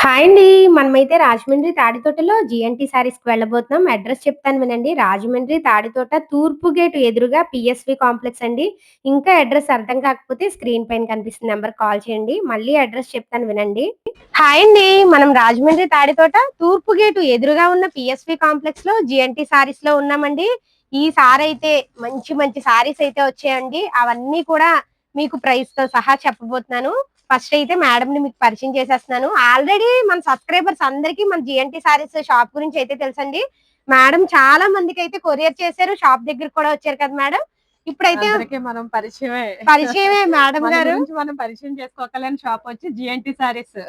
Hi అండి. మనమైతే Rajahmundry తాడితోటలో GNT శారీస్‌కి వెళ్ళబోతున్నాం. అడ్రెస్ చెప్తాను వినండి. రాజమండ్రి తాడితోట తూర్పు గేట్ ఎదురుగా పీఎస్‌వి కాంప్లెక్స్ అండి. ఇంకా అడ్రెస్ అర్థం కాకపోతే స్క్రీన్ పైన కనిపిస్తున్న నంబర్‌కి కాల్ చేయండి. మళ్ళీ అడ్రెస్ చెప్తాను వినండి. హాయ్ అండి. మనం రాజమండ్రి తాడితోట తూర్పు గేటు ఎదురుగా ఉన్న పీఎస్‌వి కాంప్లెక్స్‌లో జీఎన్టీ శారీస్‌లో ఉన్నామండి. ఈ సారైతే మంచి మంచి శారీస్ అయితే వచ్చాయండి. అవన్నీ కూడా మీకు ప్రైస్‌తో సహా చెప్పబోతున్నాను. ఫస్ట్ అయితే మేడంని మీకు పరిచయం చేసేస్తున్నాను. ఆల్రెడీ మన సబ్స్క్రైబర్స్ అందరికీ మన జీఎన్టీ సారీస్ షాప్ గురించి అయితే తెలుసండి. మేడం చాలా మందికైతే కొరియర్ చేశారు. షాప్ దగ్గరికి కూడా వచ్చారు కదా మేడం. ఇప్పుడైతే అందరికీ మనం పరిచయమే మేడం మన గారు. గురించి మనం పరిచయం చేసుకోగలని షాప్ వచ్చి జిఎన్టీ సారీస్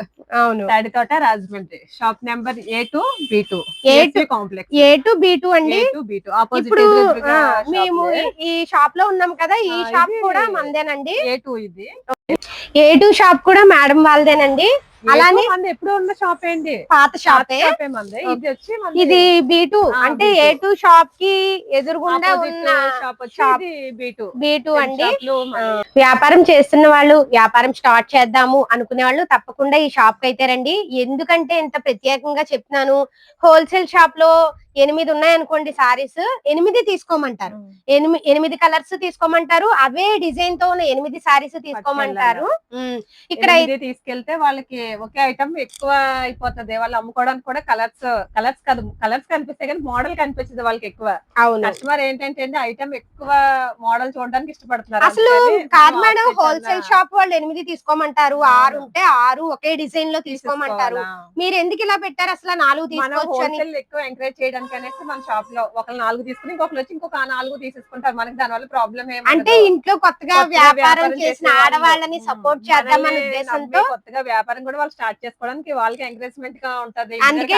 అవును. Tadithota Rajahmundry. Shop number A2 B2 A2 complex. A2 B2 అండి. A2 B2 ఆపోజిట్ ఇప్పుడు ఎదురుగా మేము ఈ షాప్ లో ఉన్నాం కదా. ఈ షాప్ ఇది కూడా మందేనండి. A2 ఇది. A2 షాప్ కూడా మేడం వాళ్ళదేనండి. అలానే మంది ఎప్పుడు ఉన్న షాప్ ఏంటి, పాత షాపే. మంది. ఇది వచ్చి ఇది B2 అంటే B2. A2 షాప్ కి ఎదురుగుండా ఉన్న షాప్ వచ్చి షాప్ B2 అండి. వ్యాపారం చేస్తున్న వాళ్ళు, వ్యాపారం స్టార్ట్ చేద్దాము అనుకునే వాళ్ళు తప్పకుండా ఈ షాప్ కి అయితే రండి. ఎందుకంటే ఇంత ప్రత్యేకంగా చెప్తున్నాను, హోల్సేల్ షాప్ లో 8 ఉన్నాయనుకోండి సారీస్, 8 తీసుకోమంటారు. 8 కలర్స్ తీసుకోమంటారు. అవే డిజైన్ తో ఉన్న 8 సారీస్ తీసుకోమంటారు. ఇక్కడ తీసుకెళ్తే వాళ్ళకి ఒకే ఐటమ్ ఎక్కువ అయిపోతుంది. వాళ్ళు అమ్ముకోవడానికి కూడా కలర్స్ కనిపిస్తాయి కానీ మోడల్ కనిపించదు వాళ్ళకి ఎక్కువ. అవును. కస్టమర్ ఏంటంటే ఐటమ్ ఎక్కువ మోడల్ చూడడానికి ఇష్టపడుతున్నారు. అసలు కాదు మేడం, హోల్సేల్ షాప్ వాళ్ళు 8 తీసుకోమంటారు. 6 ఉంటే 6 ఒకే డిజైన్ లో తీసుకోమంటారు. మీరు ఎందుకు ఇలా పెట్టారు? అసలు 4 తీసుకోవచ్చు అని ఎక్కువ ఎంకరేజ్ చేయడానికి అనేసి మన షాప్ లో ఒకళ్ళు 4 తీసుకుని ఇంకొకరు వచ్చి ఇంకొక 4 తీసేసుకుంటారు. మనకి దాని వల్ల ప్రాబ్లం అంటే ఇంట్లో కొత్తగా వ్యాపారం చేసిన ఆడవాళ్ళని సపోర్ట్ చేద్దామనే ఉద్దేశంతో కొత్తగా వ్యాపారం కూడా వాళ్ళు స్టార్ట్ చేసుకోవడానికి వాళ్ళకి ఎంకరేజ్మెంట్ గా ఉంటది. అందుకే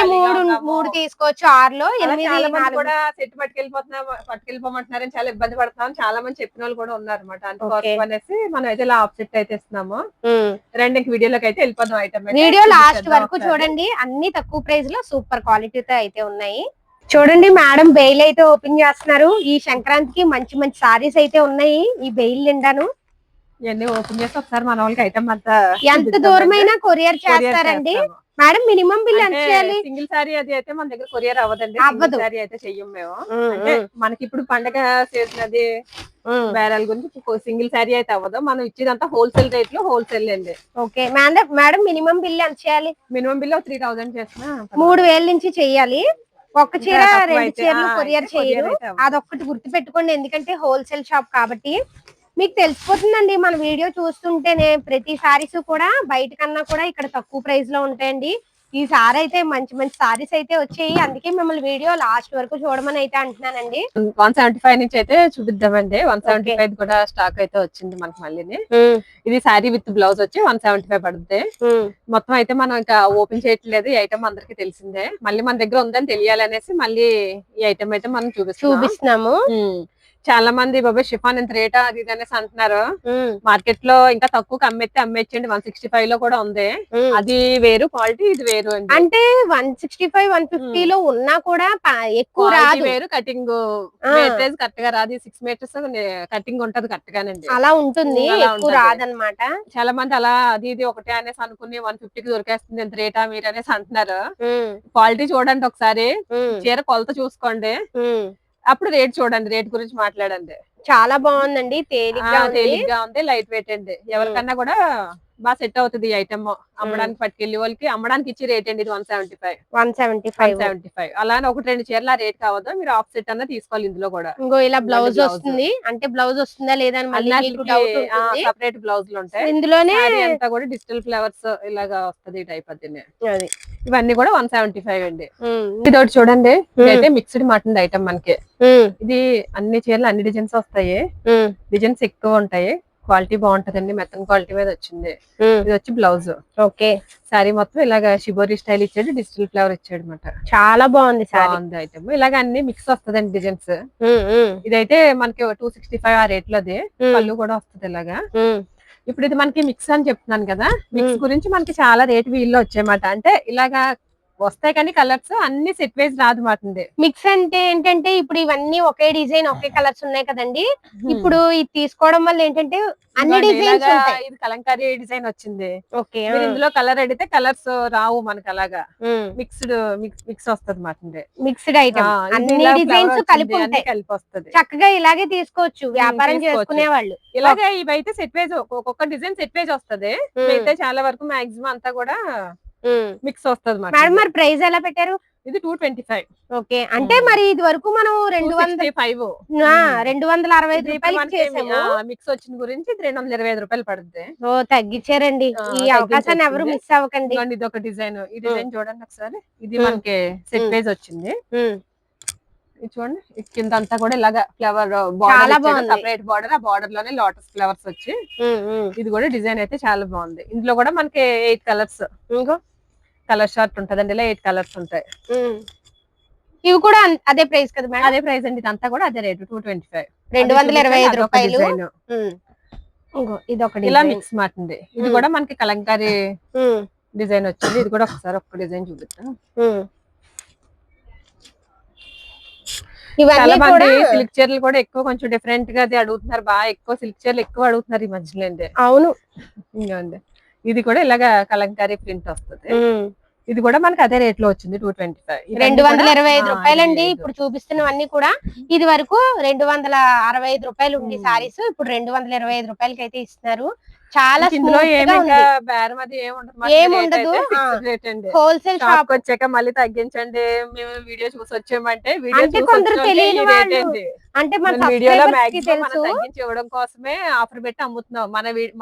3 తీసుకోవచ్చు. 6లో 8 కూడా సెట్ పట్టుకెళ్ళిపోమంటున్నారని చాలా ఇబ్బంది పడుతున్నాం. చాలా మంది చెప్పిన వాళ్ళు కూడా ఉన్నారు అనమాట. అందుకోసం అనేసి మనం అయితే ఇలా ఆఫ్ సెట్ అయితే ఇస్తున్నాము. రెండు వీడియోలోకి అయితే వెళ్ళిపోదాం. ఐటమ్ వీడియో లాస్ట్ వరకు చూడండి. అన్ని తక్కువ ప్రైస్ లో సూపర్ క్వాలిటీతో అయితే ఉన్నాయి. చూడండి మేడం బెయిల్ అయితే ఓపెన్ చేస్తున్నారు. ఈ సంక్రాంతికి మంచి మంచి సారీస్ అయితే ఉన్నాయి ఈ బెయిల్ నిండాను. ఇవన్నీ ఓపెన్ చేసి ఒకసారి మన వాళ్ళకి ఐటమ్ అంతా ఎంత దూరమైనా కొరియర్ చేస్తారండి మేడం. మినిమం బిల్ ఎంత చేయాలి? సింగిల్ సారీ అది అయితే మన దగ్గర కొరియర్ అవ్వదండి. సింగిల్ సారీ అయితే చెయ్యం మేము. అంటే మనకి ఇప్పుడు పండగ సీజన్ అది బేరాల గురించి సింగిల్ సారీ అయితే అవ్వదు. మనం ఇచ్చేదంతా హోల్సేల్ రేట్ లో హోల్సేల్ అండి. ఓకే మేడం, మినిమం బిల్ ఎంత చేయాలి? మినిమం బిల్ 3000 చేసిన 3000 నుంచి చెయ్యాలి. ఒక్క చీర 2 చీరలు కొరియర్ చేయరు. అదొక్కటి గుర్తు పెట్టుకోండి. ఎందుకంటే హోల్సేల్ షాప్ కాబట్టి మీకు తెలిసిపోతుందండి. మన వీడియో చూస్తుంటేనే ప్రతి సారీస్ కూడా బయట కన్నా కూడా ఇక్కడ తక్కువ ప్రైస్ లో ఉంటాయండి. ఈ సారీ అయితే మంచి మంచి సారీస్ అయితే వచ్చాయి. అందుకే మిమ్మల్ని వీడియో లాస్ట్ వరకు చూడమని అయితే అంటున్నానండి. 175 నుంచి అయితే చూపిద్దామండి. 175 కూడా స్టాక్ అయితే వచ్చింది మనకి మళ్ళీ. ఇది సారీ విత్ బ్లౌజ్ వచ్చి 175 పడుతుంది. మొత్తం అయితే మనం ఇంకా ఓపెన్ చేయట్లేదు. ఈ ఐటమ్ అందరికి తెలిసిందే. మళ్ళీ మన దగ్గర ఉందని తెలియాలనేసి మళ్ళీ ఈ ఐటమ్ అయితే మనం చూపిస్తున్నాము. చాలా మంది బాబాయ్ షిఫాన్ ఎంత రేటా అది ఇది అనేసి అంటున్నారు. మార్కెట్ లో ఇంకా తక్కువ అమ్మేచ్చండి. 165 లో కూడా ఉంది. అది వేరు క్వాలిటీ, ఇది వేరు అండి. అంటే 165 150 లో ఉన్నా కూడా ఎక్కువ రాదు. వేరు కటింగ్ కరెక్ట్ గా రాదు. 6 మీటర్స్ కటింగ్ ఉంటది కరెక్ట్ గానండి. అలా ఉంటుంది, ఎక్కువ రాదనమాట. చాలా మంది అలా అది ఇది ఒకటే అనేసి అనుకుని 150కి దొరికేస్తుంది ఎంత రేటా మీరు అనేసి అంటున్నారు. క్వాలిటీ చూడండి ఒకసారి, చీర కొలత చూసుకోండి, అప్పుడు రేట్ చూడండి, రేట్ గురించి మాట్లాడండి. చాలా బాగుందండి. తేలిగ్గా ఉంది, లైట్ వెయిట్ అండి. ఎవరికన్నా కూడా బాగా సెట్ అవుతుంది ఈ ఐటమ్. అమ్మడానికి పట్టుకెళ్ళి వాళ్ళకి అమ్మడానికి ఇచ్చి రేట్ అండి. ఇది 175. అలానే 1-2 చీరల రేట్ కావద్దు. మీరు ఆఫ్ సెట్ అన్న తీసుకోవాలి. ఇందులో కూడా ఇంకో ఇలా బ్లౌజ్ వస్తుంది. అంటే బ్లౌజ్ వస్తుందా లేదా అని సపరేట్ బ్లౌజులు ఉంటాయి. ఇందులోనే అంతా కూడా డిజిటల్ ఫ్లవర్స్ ఇలాగా వస్తుంది ఈ టైప్. అది ఇవన్నీ కూడా 175 అండి. ఇది ఒకటి చూడండి. ఇదైతే మిక్స్డ్ మటన్ ఐటమ్ మనకి. ఇది అన్ని చీరలు అన్ని డిజైన్స్ వస్తాయి. డిజైన్స్ ఎక్కువ ఉంటాయి. క్వాలిటీ బాగుంటదండి. మెత్తన్ క్వాలిటీ మీద వచ్చింది. ఇది వచ్చి బ్లౌజ్. ఓకే. సారీ మొత్తం ఇలాగా షిబోరి స్టైల్ ఇచ్చాడు, డిజిటల్ ఫ్లవర్ ఇచ్చాడు అనమాట. చాలా బాగుంది ఐటమ్. ఇలాగ అన్ని మిక్స్ వస్తదండి డిజైన్స్. ఇదైతే మనకి 265 ఆ రేట్ లోది. పళ్ళు కూడా వస్తుంది ఇలాగా. ఇప్పుడు ఇది మనకి మిక్స్ అని చెప్తున్నాను కదా. మిక్స్ గురించి మనకి చాలా రేట్ వీల్లో వచ్చాయన్నమాట. అంటే ఇలాగా వస్తాయి కానీ కలర్స్ అన్ని సెట్ వైజ్ రాదు మాట. మిక్స్ అంటే ఏంటంటే ఇప్పుడు ఇవన్నీ ఒకే డిజైన్ ఒకే కలర్స్ ఉన్నాయి కదండి, ఇప్పుడు ఇది తీసుకోవడం వల్ల ఏంటంటే అన్ని డిజైన్స్ ఉంటాయి. ఇది కలంకారీ డిజైన్ వచ్చింది. ఓకే, మీరు ఇందులో కలర్ అడిగితే కలర్స్ రావు మనకి, అలాగా మిక్స్ వస్తుంది మాట. మిక్స్డ్ ఐటమ్ అన్ని డిజైన్స్ కలిపి ఉంటాయి, కలిపి వస్తుంది. చక్కగా ఇలాగే తీసుకోవచ్చు వ్యాపారం చేసుకునే వాళ్ళు. ఇలాగే ఇవైతే సెట్ వైజ్ ఒక్కొక్క డిజైన్ సెట్ వైజ్ వస్తుంది. అయితే చాలా వరకు మాక్సిమం అంతా కూడా మిక్స్ వస్తుంది మేడం. మరి ప్రైస్ ఎలా పెట్టారు? ఇది 225. ఓకే, అంటే మరి ఇది వరకు మనం 265 265 రూపాయలకి చేసాము. మిక్స్ వచ్చిన గురించి 325 రూపాయలు పడుతుంది. ఓ తగ్గించారండి, ఈ అవకాశాన్ని ఎవరు మిస్ అవ్వకండి. ఇది ఒక డిజైన్, ఈ డిజైన్ చూడండి ఒకసారి. ఇది మనకి సెట్ వైజ్ వచ్చింది. ఇది చూడండి, కింద అంతా కూడా ఇలాగా ఫ్లవర్ బార్డర్, సపరేట్ బార్డర్, ఆ బార్డర్ లోనే లోటస్ ఫ్లవర్స్ వచ్చి, ఇది కూడా డిజైన్ అయితే చాలా బాగుంది. ఇందులో కూడా మనకి 8 కలర్స్, ఇంకో కలర్ షార్ట్ ఉంటదండి. ఇలా 8 కలర్స్ ఉంటాయి. ఇవి కూడా అదే ప్రైస్ కదా మేడం? అదే ప్రైస్ అండి, ఇదంతా కూడా అదే రేటు 225, 225 రూపాయలు. ఇది ఒకటి ఇలా మిక్స్ మాట ఉంది. ఇది కూడా మనకి కలంకారీ డిజైన్ వచ్చింది. ఇది కూడా ఒకసారి ఒక డిజైన్ చూపిస్తాం. చాలా మంది సిల్క్ చీరలు కూడా ఎక్కువ కొంచెం డిఫరెంట్ గా అది అడుగుతున్నారు, బాగా ఎక్కువ సిల్క్ చీరలు ఎక్కువ అడుగుతున్నారు ఈ మధ్యలో అండి. అవును, ఇంకోండి ఇది కూడా ఇలాగా కలంకారీ ప్రింట్ వస్తుంది. ఇది కూడా మనకి అదే రేట్ లో వచ్చింది 225, 225 రూపాయలండి. ఇప్పుడు చూపిస్తున్నవన్నీ కూడా ఇది వరకు 265 రూపాయలు ఉండి సారీస్ ఇప్పుడు 225 రూపాయలకి అయితే ఇస్తున్నారు. చాలా ఏముండదు, హోల్సేల్ షాప్ వచ్చాక మళ్ళీ తగ్గించండి మేము వీడియో చూసి వచ్చామంటే, అంటే కొందరు తెలియని వాళ్ళు, అంటే మన వీడియోలో తగ్గించి ఇవ్వడం కోసమే ఆఫర్ పెట్టి అమ్ముతున్నాం.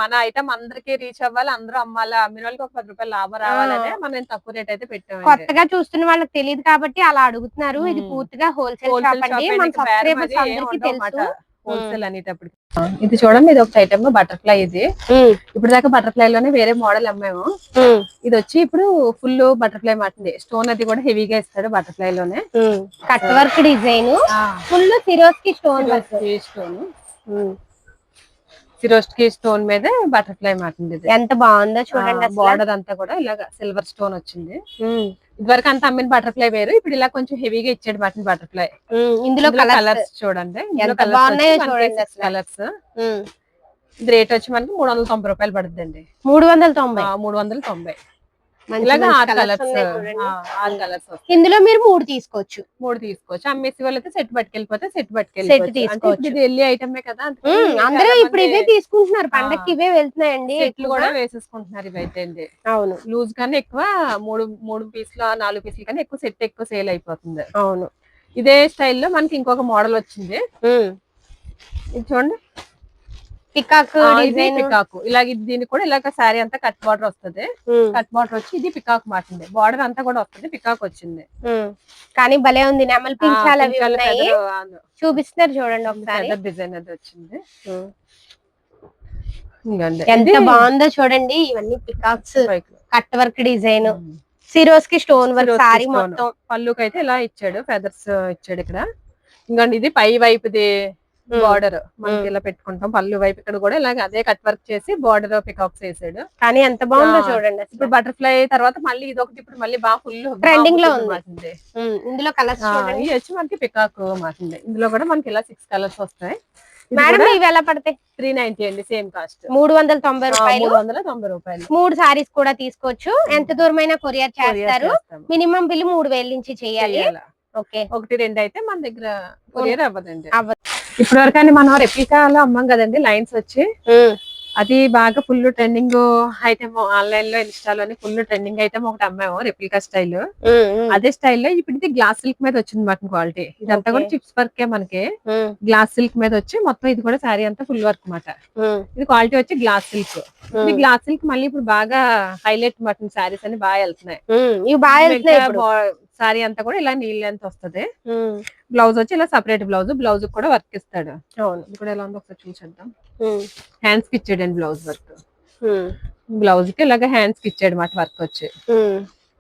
మన ఐటమ్ అందరికి రీచ్ అవ్వాలి, అందరూ అమ్మాలి, అమ్మిన వాళ్ళకి ఒక 10 రూపాయలు లాభం రావాలనే మనం తక్కువ రేట్ అయితే పెట్టాము. కొత్తగా చూస్తున్న వాళ్ళకి తెలియదు కాబట్టి అలా అడుగుతున్నారు. ఇది పూర్తిగా హోల్సేల్ షాప్ అండి, మన సబ్స్క్రైబర్స్ అందరికీ తెలుసు. హోల్సేల్ అనేటప్పుడు ఇది చూడండి, ఇది ఒక ఐటమ్ బటర్ఫ్లై. ఇది ఇప్పుడు దాకా బటర్ఫ్లై లోనే వేరే మోడల్ అమ్మాము. ఇది వచ్చి ఇప్పుడు ఫుల్ బటర్ఫ్లై మాటింది. స్టోన్ అది కూడా హెవీగా ఇస్తాడు బటర్ఫ్లై లోనే. Cut work design, full Swarovski stone Swarovski stone మీద బటర్ఫ్లై మాటింది. ఎంత బాగుందో చూడండి. బార్డర్ అంతా కూడా ఇలాగా సిల్వర్ స్టోన్ వచ్చింది. ఇదివరకు అంత అమ్మిన బటర్ఫ్లై వేరు, ఇప్పుడు ఇలా కొంచెం హెవీగా ఇచ్చాడు బటన్ బటర్ఫ్లై. ఇందులో కలర్స్ చూడండి, కలర్స్. ఇది రేట్ వచ్చి మనకి 390 రూపాయలు పడుతుందండి. 390. ఇలాగా 6 కలర్స్. ఇందులో మీరు 3 తీసుకోవచ్చు. అమ్మేసి వాళ్ళైతే సెట్ పట్టుకెళ్ళిపోతే సెట్ పట్టుకెళ్ళిపోవచ్చు. ఇది వెళ్ళి ఐటమే కదా, అందరూ ఇప్పుడు ఇవే తీసుకుంటున్నారు, పండక్కి ఇవే వెళ్తున్నాయండి. సెట్లు కూడా వేసేసుకుంటున్నారు ఇవైతే. అవును, లూజ్ కన్నా ఎక్కువ 3 పీసులు 4 పీసులు కన్నా ఎక్కువ సెట్ ఎక్కువ సేల్ అయిపోతుంది. అవును, ఇదే స్టైల్లో మనకి ఇంకొక మోడల్ వచ్చింది. ఇది చూడండి, పికాక్ ఇలాగ. దీనికి కూడా ఇలాగ శారీ అంతా కట్ బార్డర్ వస్తుంది. కట్ బార్డర్ వచ్చి ఇది పికాక్ మాటింది. బార్డర్ అంతా కూడా వస్తుంది, పికాక్ వచ్చింది. కానీ భలే ఉంది. నెమలి పించాలు అవి ఉన్నాయి, చూపిస్తున్నారు చూడండి ఒకసారి. డిజైన్ అది వచ్చింది, ఎంత బాగుందో చూడండి. ఇవన్నీ peacocks, cut work design, Swarovski stone work sorry మొత్తం. పళ్ళుకి అయితే ఇలా ఇచ్చాడు, ఫెదర్స్ ఇచ్చాడు ఇక్కడ. ఇంకోండి ఇది పై వైపుది బార్డర్ మనకి ఇలా పెట్టుకుంటాం. పళ్ళు వైపు ఇక్కడ కూడా ఇలాగ అదే కట్ వర్క్ చేసి బార్డర్ పికాక్స్ వేసాడు. కానీ ఎంత బాగుందో చూడండి. ఇప్పుడు బటర్ఫ్లై తర్వాత మళ్ళీ ఇది ఒకటి ఇప్పుడు మళ్ళీ బాగా ఫుల్ ట్రెండింగ్ లో ఉంది. ఇందులో కలర్స్ ఇది వచ్చి మనకి పికాక్ మాటింది. ఇందులో కూడా మనకి ఇలా 6 కలర్స్ వస్తాయి. మేడం ఇవి ఎలా పడతాయి? 390 అండి, సేమ్ కాస్ట్ 390 రూపాయలు. 390 రూపాయలు. 3 సారీస్ కూడా తీసుకోవచ్చు. ఎంత దూరమైనా కొరియర్ చేస్తారు. మినిమం బిల్ 3000 నుంచి చేయాలి. ఓకే, 1, 2 అయితే మన దగ్గర కొరియర్ అవ్వదండి. ఇప్పటి వరకు మనం రెప్లికాలో అమ్మాం కదండి, లైన్స్ వచ్చి. అది బాగా ఫుల్ ట్రెండింగ్ ఐటమ్. ఆన్లైన్ లో ఇన్స్టాలోని ఫుల్ ట్రెండింగ్ ఐటమ్ ఒకటి అమ్మాము, రెప్లికా స్టైల్. అదే స్టైల్లో ఇప్పుడు ఇది గ్లాస్ సిల్క్ మీద వచ్చింది మాట క్వాలిటీ. ఇదంతా కూడా చిప్స్ వర్క్ మనకి గ్లాస్ సిల్క్ మీద వచ్చి మొత్తం ఇది కూడా శారీ అంతా ఫుల్ వర్క్ మాట. ఇది క్వాలిటీ వచ్చి గ్లాస్ సిల్క్. ఇది గ్లాస్ సిల్క్ మళ్ళీ ఇప్పుడు బాగా హైలైట్ మాట, శారీస్ అని బాగా వెళ్తున్నాయి. సారీ అంతా కూడా ఇలా నీళ్ళ ఎంత వస్తుంది. బ్లౌజ్ వచ్చి ఇలా సపరేట్ బ్లౌజ్ కూడా వర్క్ ఇస్తాడు. ఇది కూడా ఎలా ఉందో ఒకసారి చూసేద్దాం. హ్యాండ్స్ కి ఇచ్చాడండి బ్లౌజ్ వర్క్. బ్లౌజ్ కి ఇలాగ హ్యాండ్స్ కి ఇచ్చాడు మాట వర్క్ వచ్చి.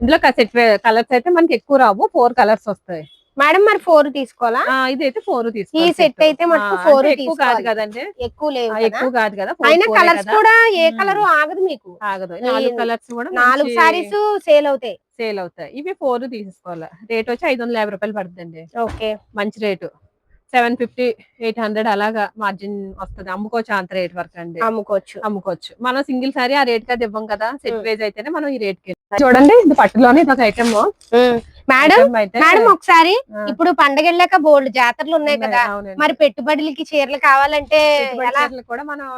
ఇందులో సెట్ కలర్స్ అయితే మనకి ఎక్కువ రావు, 4 కలర్స్ వస్తాయి. మేడం మరి 4 తీసుకోవాలా? ఇదైతే 4 ఈ తీసుకోవాలి. సెట్ అయితే మటుకు 4 ఎక్కువ కాదు కదండి, ఎక్కువ లేవు ఎక్కువ కాదు కదా, అయినా కలర్స్ కూడా ఏ కలర్ ఆగదు మీకు, ఆగదు. 4 కలర్స్ కూడా 4 సారీస్ సేల్ అవుతాయి. ఇవి 4 తీసుకోవాలి. రేట్ వచ్చి 550 రూపాయలు పడుతుందండి. ఓకే, మంచి రేటు. 750, 800 అలాగా మార్జిన్ వస్తుంది. అమ్ముకోవచ్చు అంత రేట్ వరకు అండి, అమ్ముకోవచ్చు. మనం సింగిల్ సారీ ఆ రేట్ కి ఇవ్వం కదా, సెట్ వైజ్ అయితేనే మనం ఈ రేట్ కి. చూడండి ఇది పట్టులోనే ఇది ఒక ఐటమ్. మేడం ఒకసారి ఇప్పుడు పండగ వెళ్ళాక బోల్డ్ జాతరలు ఉన్నాయి కదా, మరి పెట్టుబడులకి చీరలు కావాలంటే కూడా మనం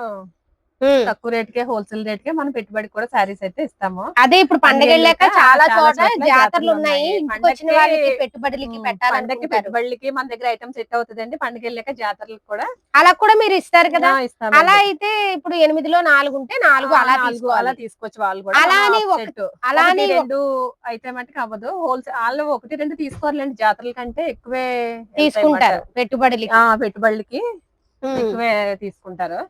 తక్కువ రేట్ కే, హోల్సేల్ రేట్ కే మనం పెట్టుబడి కూడా సారీస్ అయితే ఇస్తాము. అదే ఇప్పుడు పండగ వెళ్ళాక చాలా చోట్ల జాతరలు ఉన్నాయి, ఇంటికి వచ్చిన వాళ్ళకి పెట్టుబడులకి పండగకి పెట్టుబడులకి మన దగ్గర ఐటమ్ సెట్ అవుతుందండి. పండగ వెళ్ళాక జాతరలకు కూడా అలా కూడా మీరు ఇస్తారు కదా. అలా అయితే ఇప్పుడు 8లో 4 ఉంటే 4 అలా తీసుకోవచ్చు వాళ్ళు కూడా. అలా 2 అయితే మటుకు అవ్వదు. హోల్సేల్ వాళ్ళు 1, 2 తీసుకోవాలండి, జాతరల కంటే ఎక్కువే తీసుకుంటారు పెట్టుబడులకి ఎక్కువే తీసుకుంటారు.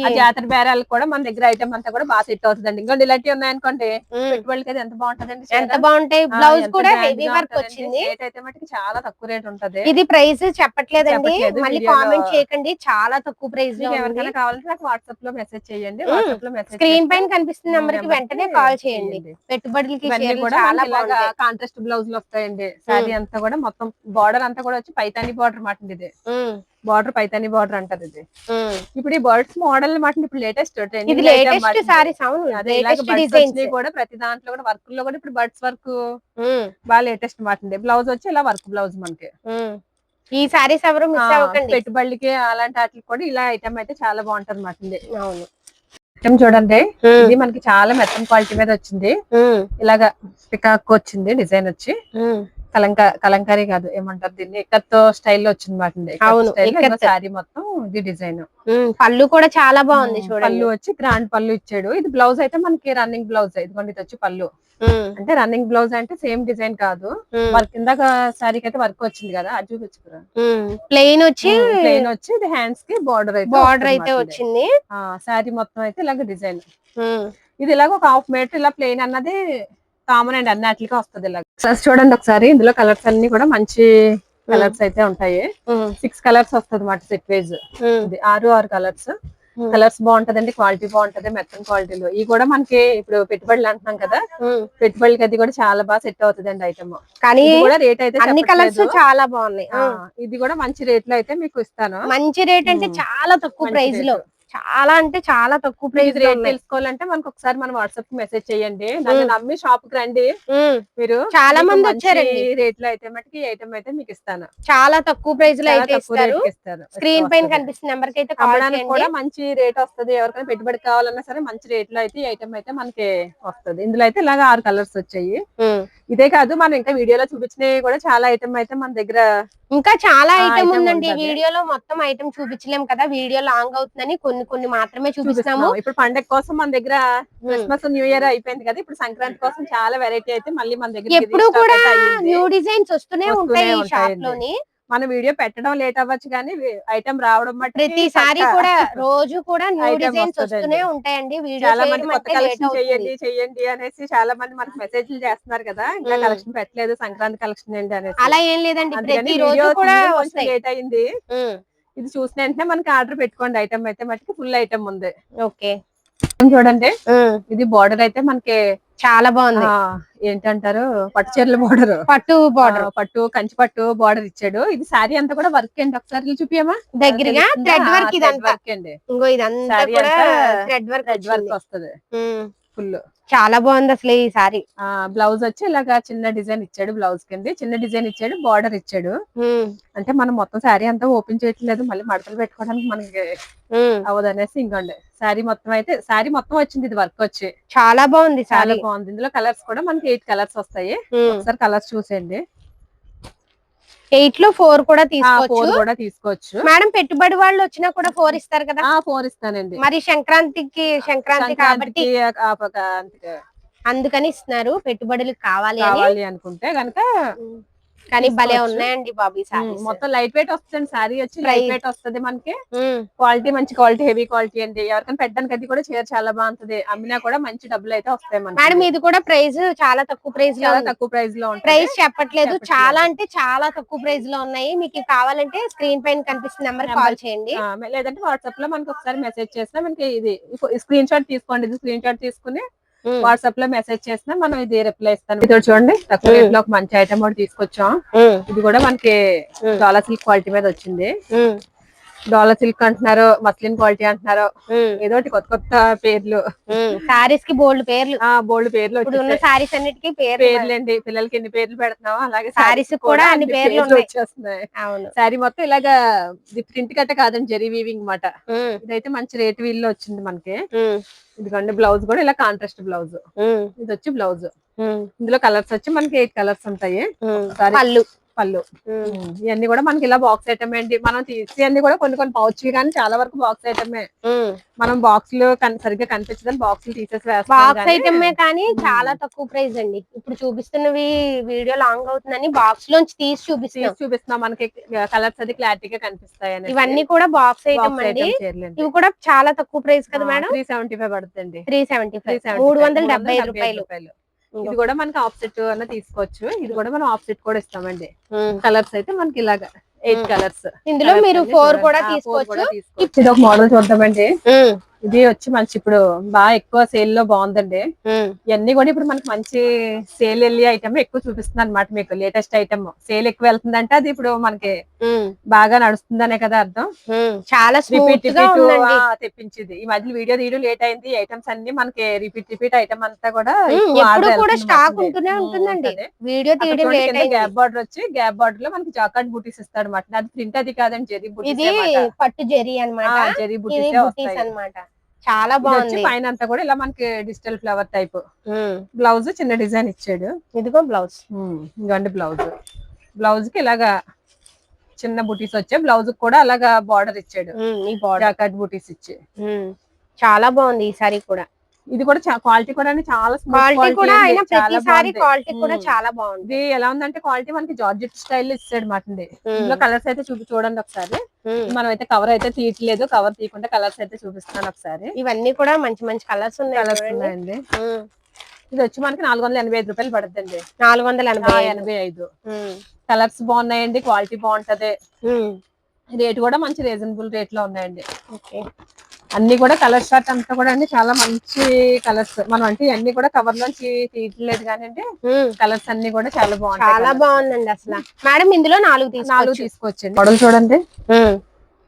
ఆ జాతర బేరాలకు కూడా మన దగ్గర ఐటమ్ అంతా కూడా బాగా సెట్ అవుతుందండి. ఇంకోటి ఇలాంటివి ఉన్నాయనుకోండి, పెట్టుబడికి అది ఎంత బాగుంటదండి, ఎంత బాగుంటాయి. బ్లౌజ్ కూడా హెవీ వర్క్ వచ్చింది, రేట్ అయితే మటుకు చాలా తక్కువ రేట్ ఉంటది. ఇది ప్రైస్ చెప్పట్లేదండి, మళ్ళీ కామెంట్ చేయకండి, చాలా తక్కువ ప్రైస్ లో. ఎవరికైనా కావాలంటే నాకు వాట్సాప్ లో మెసేజ్ చేయండి. వాట్సాప్ లో మెసేజ్ స్క్రీన్ పైన కనిపిస్తున్న నెంబర్ కి వెంటనే కాల్ చేయండి. పెట్టుబడులకి చాలా కాంట్రాస్ట్ బ్లౌజ్ లు వస్తాయండి. సారీ అంతా కూడా మొత్తం బార్డర్ అంతా కూడా వచ్చి పైతాని బార్డర్ మాట. ఇది బార్డర్ పైతాని బార్డర్ అంటారు. ఇది ఇప్పుడు ఈ బర్డ్స్ మోడల్ మాట ఇప్పుడు లేటెస్ట్ కూడా ప్రతి దాంట్లో కూడా వర్క్ లో కూడా ఇప్పుడు బర్డ్స్ వర్క్ బాగా లేటెస్ట్ మాట. బ్లౌజ్ వచ్చి ఇలా వర్క్ బ్లౌజ్ మనకి. ఈ సారీస్ ఎవరు మిస్ అవ్వకండి, పెట్టుబడికి అలాంటి వాటికి కూడా ఇలా ఐటమ్ అయితే చాలా బాగుంటది మాట. ఐటమ్ చూడండి, ఇది మనకి చాలా మెత్తన్ క్వాలిటీ మీద వచ్చింది. ఇలాగా పికాక్ వచ్చింది, డిజైన్ వచ్చి కలంకారీ కాదు ఏమంటారు దీన్ని, ఎక్కత్తో స్టైల్లో వచ్చింది మాట. సారీ మొత్తం ఇది డిజైన్. పళ్ళు కూడా చాలా బాగుంది. పళ్ళు వచ్చి గ్రాండ్ పళ్ళు ఇచ్చాడు. ఇది బ్లౌజ్ అయితే మనకి రన్నింగ్ బ్లౌజ్. ఇదిగోండి ఇది వచ్చి పళ్ళు. అంటే రన్నింగ్ బ్లౌజ్ అంటే సేమ్ డిజైన్ కాదు, వర్క్ ఇందాక సారీకి అయితే వర్క్ వచ్చింది కదా, అది చూపించుకురా. ప్లెయిన్ వచ్చి ఇది హ్యాండ్స్ కి బార్డర్ అయితే వచ్చింది. సారీ మొత్తం అయితే ఇలాగ డిజైన్. ఇది ఇలాగ ఒక హాఫ్ మీటర్ ఇలా ప్లెయిన్ అన్నది కామన్ అండి, అన్నిటికి వస్తుంది. ఇలా చూడండి ఒకసారి, ఇందులో కలర్స్ అన్ని కూడా మంచి కలర్స్ అయితే ఉంటాయి. 6 కలర్స్ వస్తుంది మాట సెట్ వైజ్. 6 కలర్స్. కలర్స్ బాగుంటదండి, క్వాలిటీ బాగుంటది, మెత్తన్ క్వాలిటీలో. ఇవి కూడా మనకి ఇప్పుడు పెట్టుబడులు అంటున్నాం కదా, పెట్టుబడులకి అది కూడా చాలా బాగా సెట్ అవుతుంది అండి ఐటమ్. కానీ కూడా రేట్ అయితే అన్ని కలర్స్ చాలా బాగున్నాయి. ఇది కూడా మంచి రేట్ లో అయితే మీకు ఇస్తాను. మంచి రేట్ అంటే చాలా తక్కువ ప్రైస్ లో, చాలా అంటే చాలా తక్కువ ప్రైస్. రేట్ తెలుసుకోవాలంటే మనకు ఒకసారి మన వాట్సాప్ కి మెసేజ్ చేయండి. నన్ను నమ్మి షాప్ కి రండి. మీరు చాలా మంది వచ్చారండి. రేట్ లో అయితే మటుకి ఐటమ్ అయితే మీకు ఇస్తాను. చాలా తక్కువ ప్రైస్ లో అయితే ఇస్తారు. స్క్రీన్ పైన కనిపిస్తున్న నెంబర్ కి అయితే కాల్ చేయండి. కూడా మంచి రేట్ వస్తుంది. ఎవరికైనా పెట్టుబడి కావాలన్నా సరే మంచి రేట్ లో అయితే ఈ ఐటమ్ అయితే మనకి వస్తుంది. ఇందులో అయితే ఇలాగా 6 కలర్స్ వచ్చాయి. ఇదే కాదు, మనం ఇంకా వీడియోలో చూపించినవి కూడా చాలా ఐటమ్ అయితే మన దగ్గర ఇంకా చాలా ఐటమ్ ఉందండి. వీడియోలో మొత్తం ఐటమ్ చూపించలేం కదా, వీడియో లాంగ్ అవుతుందని కొన్ని మాత్రమే చూపిస్తాము. ఇప్పుడు పండగ కోసం మన దగ్గర క్రిస్మస్ న్యూ ఇయర్ అయిపోయింది కదా, ఇప్పుడు సంక్రాంతి కోసం చాలా వెరైటీ అయితే మళ్ళీ మన దగ్గర ఎప్పుడు కూడా న్యూ డిజైన్స్ వస్తూనే ఉంటాయి ఈ షాప్ లోని. మన వీడియో పెట్టడం లేట్ అవ్వచ్చు కానీ ఐటమ్ రావడం ప్రతిసారి కూడా రోజు కూడా న్యూ డిజైన్స్ వస్తూనే ఉంటాయండి. చాలా మంది కొత్త కలెక్షన్ చెయ్యండి అనేసి చాలా మంది మనకు మెసేజ్లు చేస్తున్నారు కదా, ఇంకా కలెక్షన్ పెట్టలేదు, సంక్రాంతి కలెక్షన్ ఏంటి అనేసి. అలా ఏం లేదండి, ప్రతి రోజు కూడా లేట్ అయింది. ఇది చూసిన వెంటనే మనకి ఆర్డర్ పెట్టుకోండి. ఐటమ్ అయితే మటుకు ఫుల్ ఐటమ్ ఉంది. ఓకే చూడండి, ఇది బార్డర్ అయితే మనకి చాలా బాగుంది. ఏంటంటారు, పట్టు చీరల బార్డర్, పట్టు కంచి పట్టు బార్డర్ ఇచ్చాడు. ఇది సారీ అంతా కూడా వర్క్ అండి. ఒకసారి చూపియమా దగ్గరగా, థ్రెడ్ వర్క్ ఇదంతా అండి. ఇంకో ఇదంతా కూడా థ్రెడ్ వర్క్ వస్తుంది ఫుల్. చాలా బాగుంది అసలు ఈ సారీ. బ్లౌజ్ వచ్చి ఇలాగా చిన్న డిజైన్ ఇచ్చాడు, బ్లౌజ్ కింద చిన్న డిజైన్ ఇచ్చాడు, బార్డర్ ఇచ్చాడు. అంటే మనం మొత్తం శారీ అంతా ఓపెన్ చేయట్లేదు, మళ్ళీ మడతలు పెట్టుకోవడానికి మనకి అవ్వదు అనేసి. ఇంకోండి శారీ మొత్తం అయితే శారీ మొత్తం వచ్చింది, ఇది వర్క్ వచ్చి చాలా బాగుంది, చాలా బాగుంది. ఇందులో కలర్స్ కూడా మనకి 8 కలర్స్ వస్తాయి. ఒకసారి కలర్స్ చూసేయండి. 8 లో 4 కూడా తీసుకోవచ్చు. మేడం పెట్టుబడి వాళ్ళు వచ్చినా కూడా 4 ఇస్తారు కదా. 4 ఇస్తానండి. మరి సంక్రాంతి కాబట్టి అందుకని ఇస్తున్నారు. పెట్టుబడులు కావాలి అనుకుంటే గనక కానీ భలే ఉన్నాయండి బాబు ఈ సారీస్. మొత్తం లైట్ వెయిట్ వస్తుంది సారీ వచ్చి, Price. లైట్ వెయిట్ వస్తుంది మనకి. క్వాలిటీ మంచి క్వాలిటీ, హెవీ క్వాలిటీ అండి. ఎవరికైనా పెట్టడానికి అది కూడా చీర చాలా బాగుంటది. అమ్మినా కూడా మంచి డబ్బులు అయితే వస్తాయి మనకి. మేడం ఇది కూడా ప్రైస్ చాలా తక్కువ ప్రైస్ లో చాలా ఉంది. తక్కువ ప్రైస్ లో ఉంటుంది. ప్రైస్ చెప్పట్లేదు, చాలా అంటే చాలా తక్కువ ప్రైస్ లో ఉన్నాయి. మీకు కావాలంటే స్క్రీన్ పైన కనిపిస్తున్న నెంబర్ కాల్ చేయండి, లేదంటే వాట్సాప్ లో మనకి ఒకసారి మెసేజ్ చేసినా మనకి ఇది స్క్రీన్ షాట్ తీసుకోండి. ఇది స్క్రీన్ షాట్ తీసుకుని వాట్సాప్ లో మెసేజ్ చేసినా మనం ఇది రిప్లై ఇస్తాను. ఇది చూడండి తక్కువ రేట్ లో ఒక మంచి ఐటమ్ కూడా తీసుకొచ్చాం. ఇది కూడా మనకి డాలర్ సిల్క్ క్వాలిటీ మీద వచ్చింది. డాలర్ సిల్క్ అంటున్నారు, మస్లిన్ క్వాలిటీ అంటున్నారు, ఏదో కొత్త కొత్త పేర్లు. సారీస్ కి బోల్డ్ పేర్లు, బోల్డ్ పేర్లు ఉన్న సారీస్ అన్నిటికీ పేర్లండి. పిల్లలకి ఎన్ని పేర్లు పెడుతున్నావు అలాగే సారీస్ కూడా అన్ని పేర్లు వచ్చేస్తున్నాయి. సారీ మొత్తం ఇలాగా ప్రింట్ కట్ట కాదండి, జరీ వీవింగ్ మాట. ఇదైతే మంచి రేట్ వీల్లో వచ్చింది మనకి. ఇదిగోండి బ్లౌజ్ కూడా ఇలా కాంట్రాస్ట్ బ్లౌజ్. ఇది వచ్చి బ్లౌజ్. ఇందులో కలర్స్ వచ్చి మనకి 8 కలర్స్ ఉంటాయి. పళ్ళు ఇవన్నీ కూడా మనకి ఇలా బాక్స్ ఐటమ్ అండి. మనం తీసి అన్ని కూడా కొన్ని పౌచ్ కానీ చాలా వరకు బాక్స్ ఐటమే. మనం బాక్స్ లో సరిగ్గా కనిపించదని బాక్స్ తీసేసి వేస్తాం. బాక్స్ ఐటమే కానీ చాలా తక్కువ ప్రైస్ అండి. ఇప్పుడు చూపిస్తున్నవి వీడియో లాంగ్ అవుతుందని బాక్స్ లోంచి తీసి చూపిస్తున్నాం. మనకి కలర్స్ అది క్లారిటీగా కనిపిస్తాయి. ఇవన్నీ కూడా బాక్స్ ఐటమ్ అండి. ఇవి కూడా చాలా తక్కువ ప్రైస్ కదా మేడం. 375 పడుతుంది. 375 375 రూపాయలు. ఇది కూడా మనకి ఆఫ్సెట్ అన్న తీసుకోవచ్చు. ఇది కూడా మనం ఆఫ్సెట్ కూడా ఇస్తామండి. కలర్స్ అయితే మనకి ఇలాగా 8 కలర్స్. ఇందులో మీరు 4 కూడా తీసుకోవచ్చు. ఇది ఒక మోడల్ చూద్దామండి. ఇది వచ్చి మంచి ఇప్పుడు బాగా ఎక్కువ సేల్ లో బాగుందండి. ఇవన్నీ కూడా ఇప్పుడు మనకి మంచి సేల్ వెళ్ళి ఐటమ్ ఎక్కువ చూపిస్తుంది అనమాట. మీకు లేటెస్ట్ ఐటమ్ సేల్ ఎక్కువ వెళ్తుందంటే అది ఇప్పుడు మనకి బాగా నడుస్తుందనే కదా అర్థం. చాలా తెప్పించింది. ఈ మధ్య వీడియో తీయడం లేట్ అయింది. ఐటమ్స్ అన్ని మనకి రిపీట్ ఐటమ్ అంతా కూడా స్టాక్ ఉంటూనే ఉంటుందండి. వీడియో తీయడం లేట్ అయింది. గ్యాప్ బార్డర్ వచ్చి గ్యాప్ బార్డర్ లో మనకి జాకాట్ బూటీస్ ఇస్తాడు అనమాట. అది ప్రింట్ అది కాదండి, జరీ బూటీస్. ఇది పట్టు జరీ అన్నమాట. జరీ బూటీస్ అన్నమాట. చాలా బాగుంది. పైన అంతా కూడా ఇలా మనకి డిజిటల్ ఫ్లవర్ టైప్. బ్లౌజ్ చిన్న డిజైన్ ఇచ్చాడు. ఇదిగో బ్లౌజ్. ఇదిగోండి బ్లౌజ్ కి ఇలాగా చిన్న బూటీస్ వచ్చాయి. బ్లౌజ్ కూడా అలాగా బార్డర్ ఇచ్చాడు. జాకాట్ బూటీస్ ఇచ్చి చాలా బాగుంది ఈ సారీ కూడా. ఇది కూడా క్వాలిటీ కూడా చాలా క్వాలిటీ కూడా చాలా బాగుంది. ఇది ఎలా ఉందంటే క్వాలిటీ మనకి జార్జెట్ స్టైల్ ఇచ్చాడు మాట. ఇందులో కలర్స్ అయితే చూడండి ఒకసారి. మనం అయితే కవర్ అయితే తీయట్లేదు, కవర్ తీయకుండా కలర్స్ అయితే చూపిస్తున్నాను ఒకసారి. ఇవన్నీ కూడా మంచి మంచి కలర్స్ ఉన్నాయండి. ఇది వచ్చి మనకి 485 రూపాయలు పడుతుందండి. 485. కలర్స్ బాగున్నాయండి, క్వాలిటీ బాగుంటది. రేట్ కూడా మంచి రీజనబుల్ రేట్ లో ఉన్నాయండి. అన్ని కూడా కలర్ షార్ట్ అంతా కూడా అండి చాలా మంచి కలర్స్. మనం అంటే అన్ని కూడా కవర్ లోంచి తీయట్లేదు కానీ కలర్స్ అన్ని కూడా చాలా బాగుంటాయి. చాలా బాగుందండి అసలు. మేడం ఇందులో 4 తీసుకోవచ్చండి. మోడల్ చూడండి.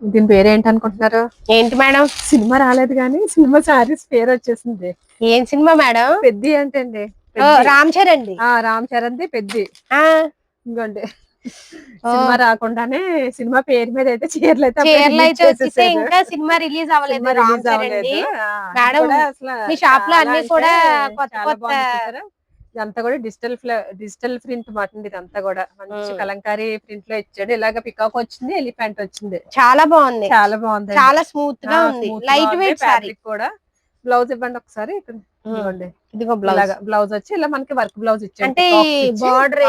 దీని పేరు ఏంటి అనుకుంటున్నారు? ఏంటి మేడం? సినిమా రాలేదు కానీ సినిమా సారీస్ పేరు వచ్చేసింది. ఏం సినిమా మేడం? పెద్ది అంటే రామ్ చరణ్. రామ్ చరణ్ పెద్ది. ఇంకోండి సినిమా రాకుండానే సినిమా పేరు మీద అయితే చీరలు అయితే ఇంకా సినిమా రిలీజ్ అవ్వలేదు. రామ్ చరణ్ మేడం మీ షాప్ లో అన్ని కూడా ఇదంతా కూడా డిజిటల్ ప్రింట్ మాట. ఇదంతా కూడా మంచి కలంకారీ ప్రింట్ లో ఇచ్చాడు. ఇలాగ పికాక్ వచ్చింది, ఎలిఫెంట్ వచ్చింది. చాలా బాగుంది, చాలా స్మూత్ గా ఉంది, లైట్ వెయిట్ సారీ కూడా. బ్లౌజ్ ఇవ్వండి ఒకసారి. ఇదిగో బ్లౌజ్ వచ్చి ఇలా మనకి వర్క్ బ్లౌజ్ ఇచ్చాడు. అంటే బార్డర్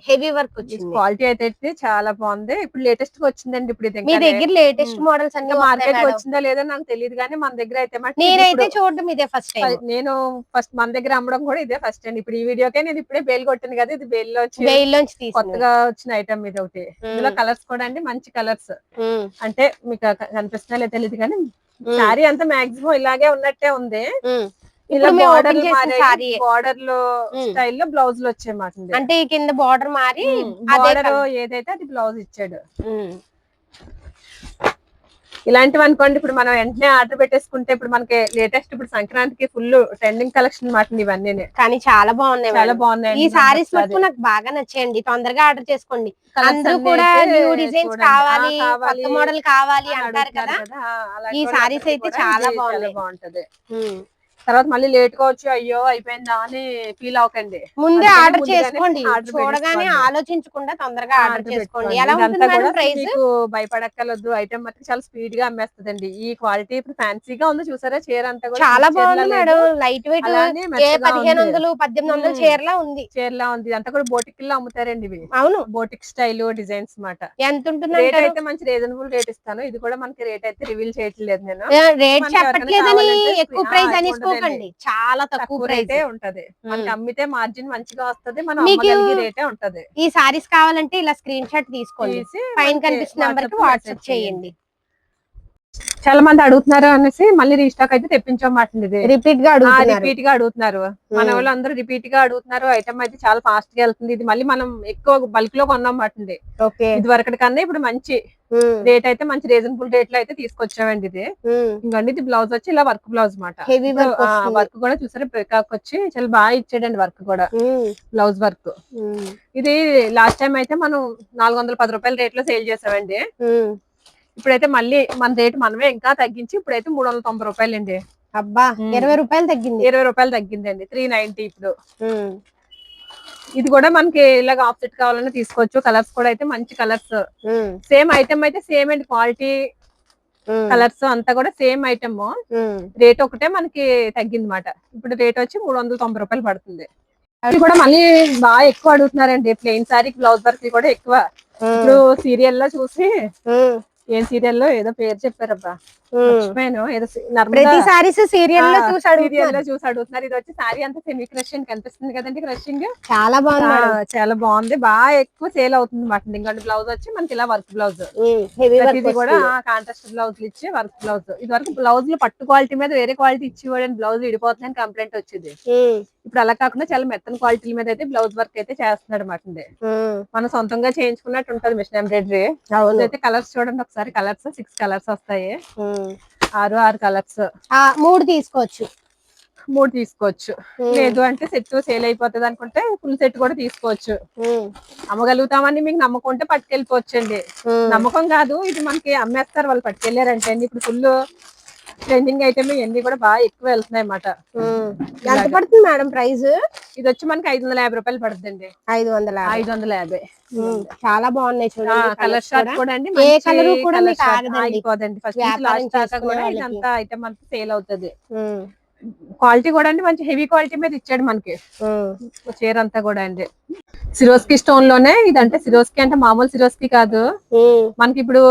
హెవీ వర్క్ వచ్చింది. క్వాలిటీ అయితే చాలా బాగుంది. ఇప్పుడు లేటెస్ట్ గా వచ్చిందండి. ఇప్పుడు మీ దగ్గర లేటెస్ట్ మోడల్స్ అన్ని మార్కెట్ వచ్చిందా లేదో నాకు తెలియదు కానీ మన దగ్గర అయితే నేనైతే చూడడం ఇదే ఫస్ట్ టైం. నేను ఫస్ట్ మన దగ్గర అమ్మడం కూడా ఇదే ఫస్ట్ టైం. ఇప్పుడు ఈ వీడియోకే నేను ఇప్పుడే బేల్ కొట్టాను కదా. ఇది బేల్ లోంచి కొత్తగా వచ్చిన ఐటమ్ ఇది ఒకటి. ఇందులో కలర్స్ కూడా అండి మంచి కలర్స్. అంటే మీకు కనిపిస్తున్నా లేదో తెలియదు కానీ సారీ అంతా మాక్సిమం ఇలాగే ఉన్నట్టే ఉంది. ఇలా బార్డర్ లో స్టైల్లో బ్లౌజ్ లో వచ్చే మాట. అంటే కింద బార్డర్ మారి బార్డర్ ఏదైతే అది బ్లౌజ్ ఇచ్చాడు. ఇలాంటివి అనుకోండి ఇప్పుడు మనం వెంటనే ఆర్డర్ పెట్టేసుకుంటే ఇప్పుడు మనకి లేటెస్ట్ ఇప్పుడు సంక్రాంతికి ఫుల్ ట్రెండింగ్ కలెక్షన్ మాట ఇవన్నీ. కానీ చాలా బాగున్నాయి, చాలా బాగున్నాయి. ఈ సారీస్ నాకు బాగా నచ్చాయండి. తొందరగా ఆర్డర్ చేసుకోండి. అందరూ కూడా న్యూ డిజైన్స్ కావాలి, కొత్త మోడల్ కావాలి అంటారు కదా. ఈ సారీస్ అయితే చాలా బాగుంటది. తర్వాత మళ్ళీ లేట్ గా వచ్చి అయ్యో అయిపోయిందా అని ఫీల్ అవ్వకండి. ముందే అందుకని ఆర్డర్ ముందుగానే చేసుకోండి. ఆర్డర్ చూడగానే పెట్టేసుకోండి. ఆలోచించకుండా తొందరగా ఆర్డర్ ఆర్డర్ చేసుకోండి. పెట్టుకోండి. ఎలా ఇదంతా ఉంటుంది కూడా మేడం ప్రైస్? మీకు భయపడక్కర్లేదు. ఐటమ్ మట్టుకు చాలా స్పీడ్ గా అమ్మేస్తదండి. ఈ క్వాలిటీ ఇప్పుడు ఫ్యాన్సీగా ఉంది చూసారా, చీర అంతా కూడా చాలా సిల్క్ చీరలా బాగుంది లేదు, మేడం. లైట్ వెయిట్ అలానే ఏ మెత్తగా ఉంది. 1500 1800 చీరలా ఉంది. చీరలా ఉంది. అంతా కూడా బోటిక్ లో అమ్ముతారండి ఇవి. అవును. బోటిక్ స్టైల్ డిజైన్స్ మాట. ఎంత ఉంటుంది రేట్ అంటారు? అయితే మంచి రీజనబుల్ రేట్ ఇస్తాను. ఇది కూడా మనకి రేట్ అయితే రివీల్ చేయట్లేదు నేను. రేట్ మనకి ఎవరికైనా చెప్పట్లేదని కావాలంటే ఎక్కువ ప్రైస్ ఉండదండి, అనేసుకోకండి. చాలా తక్కువ తక్కువ ప్రైస్. రేటే ఉంటది. మనకి అమ్మితే మార్జిన్ మంచిగా వస్తది, మనం మీకు అమ్మగలిగే రేటే ఉంటది. ఈ సారీస్ కావాలంటే ఇలా స్క్రీన్ షాట్ తీసుకోండి, తీసి పైన మనకి కనిపిస్తున్న నంబర్ కి వాట్సాప్ చేయండి. చాలా మంది అడుగుతున్నారు అనేసి మళ్ళీ రీస్టాక్ అయితే తెప్పించమాట. రిపీట్ గా అడుగుతున్నారు. మన వాళ్ళు అందరూ రిపీట్ గా అడుగుతున్నారు. ఐటమ్ అయితే చాలా ఫాస్ట్ గా వెళ్తుంది. ఇది మళ్ళీ మనం ఎక్కువ బల్క్ లో కొన్నాం మాట. ఇది వరకటి కన్నా ఇప్పుడు మంచి రేట్ అయితే మంచి రీజనబుల్ రేట్ లో అయితే తీసుకొచ్చామండి. ఇది ఇంకండి ఇది బ్లౌజ్ వచ్చి ఇలా వర్క్ బ్లౌజ్ మాట. వర్క్ కూడా చూసారా, పెకాక్ వచ్చి చాలా బాగా ఇచ్చాడండి వర్క్ కూడా, బ్లౌజ్ వర్క్. ఇది లాస్ట్ టైం అయితే మనం 410 రూపాయల రేట్ లో సేల్ చేసామండి. ఇప్పుడైతే మళ్ళీ మన రేటు మనమే ఇంకా తగ్గించి ఇప్పుడైతే 390 రూపాయలు అండి. అబ్బా, 20 రూపాయలు తగ్గింది. 20 రూపాయలు తగ్గిందండి. 390 ఇప్పుడు. ఇది కూడా మనకి ఇలాగ ఆఫ్సెట్ కావాలని తీసుకోవచ్చు. కలర్స్ కూడా అయితే మంచి కలర్స్, సేమ్ ఐటమ్ అయితే సేమ్ అండి. క్వాలిటీ, కలర్స్ అంతా కూడా సేమ్ ఐటమ్. రేట్ ఒకటే మనకి తగ్గింది మాట. ఇప్పుడు రేట్ వచ్చి 390 రూపాయలు పడుతుంది. అవి కూడా మళ్ళీ బాగా ఎక్కువ అడుగుతున్నారండి. ప్లెయిన్ సారీ బ్లౌజ్ వర్క్ కూడా ఎక్కువ. ఇప్పుడు సీరియల్ లో చూసి, ఏం సీరియల్లో ఏదో పేరు చెప్పారబ్బా, మర్చిపోయాను. ఏదో సీరియల్ లో చూసి అడుగుతున్నారు. ఇది వచ్చి సారీ అంతా సెమీ క్రషింగ్ కనిపిస్తుంది కదండి. క్రషింగ్ చాలా బాగుంది, చాలా బాగుంది. బాగా ఎక్కువ సేల్ అవుతుంది మాట. ఇంకోటి బ్లౌజ్ వచ్చి మనకి ఇలా వర్క్ బ్లౌజ్, ఇది కూడా కాంట్రాస్ట్ బ్లౌజ్ ఇచ్చి వర్క్ బ్లౌజ్. ఇది వరకు బ్లౌజ్ లో పట్టు క్వాలిటీ మీద వేరే క్వాలిటీ ఇచ్చి బ్లౌజ్ విడిపోతుందని కంప్లైంట్ వచ్చింది. ఇప్పుడు అలా కాకుండా చాలా మెత్తన క్వాలిటీ మీద అయితే బ్లౌజ్ వర్క్ అయితే చేస్తున్నాడు మాట. మనం సొంతంగా చేయించుకున్నట్టు ఉంటది మిషన్ ఎంబ్రాయిడరీ. అయితే కలర్స్ చూడండి ఒకసారి. కలర్స్ 6 కలర్స్ వస్తాయి. 6 కలర్స్. 3 తీసుకోవచ్చు. 3 తీసుకోవచ్చు. లేదు అంటే సెట్ సేల్ అయిపోతుంది అనుకుంటే ఫుల్ సెట్ కూడా తీసుకోవచ్చు. అమ్మగలుగుతామని మీకు నమ్మకం ఉంటే పట్టుకెళ్ళిపోవచ్చు అండి. నమ్మకం కాదు, ఇది మనకి అమ్మేస్తారు వాళ్ళు పట్టుకెళ్ళారంటే. ఇప్పుడు ఫుల్ ట్రెండింగ్ ఐటమ్ ఇవన్నీ కూడా బాగా ఎక్కువ వెళ్తున్నాయి అన్నమాట. ఎంత పడుతుంది మేడం ప్రైస్? ఇది వచ్చి మనకి 550 రూపాయలు పడుతుందండి. 550. చాలా బాగున్నాయి చూడండి. కలర్ షార్ట్ కూడా అండి, ఏ కలర్ కూడా మీకు ఆగిపోదండి. ఫస్ట్ నుంచి లాస్ట్ దాకా కూడా ఇదంతా ఐటమ్ అంతా సేల్ అవుతుంది. క్వాలిటీ కూడా అండి మంచి హెవీ క్వాలిటీ మీద ఇచ్చాడు మనకి చీర అంతా కూడా అండి. సిరోస్కి స్టోన్ లోనే ఇదంటే, సిరోస్కి అంటే మామూలు సిరోస్కి కాదు. మనకి ఇప్పుడు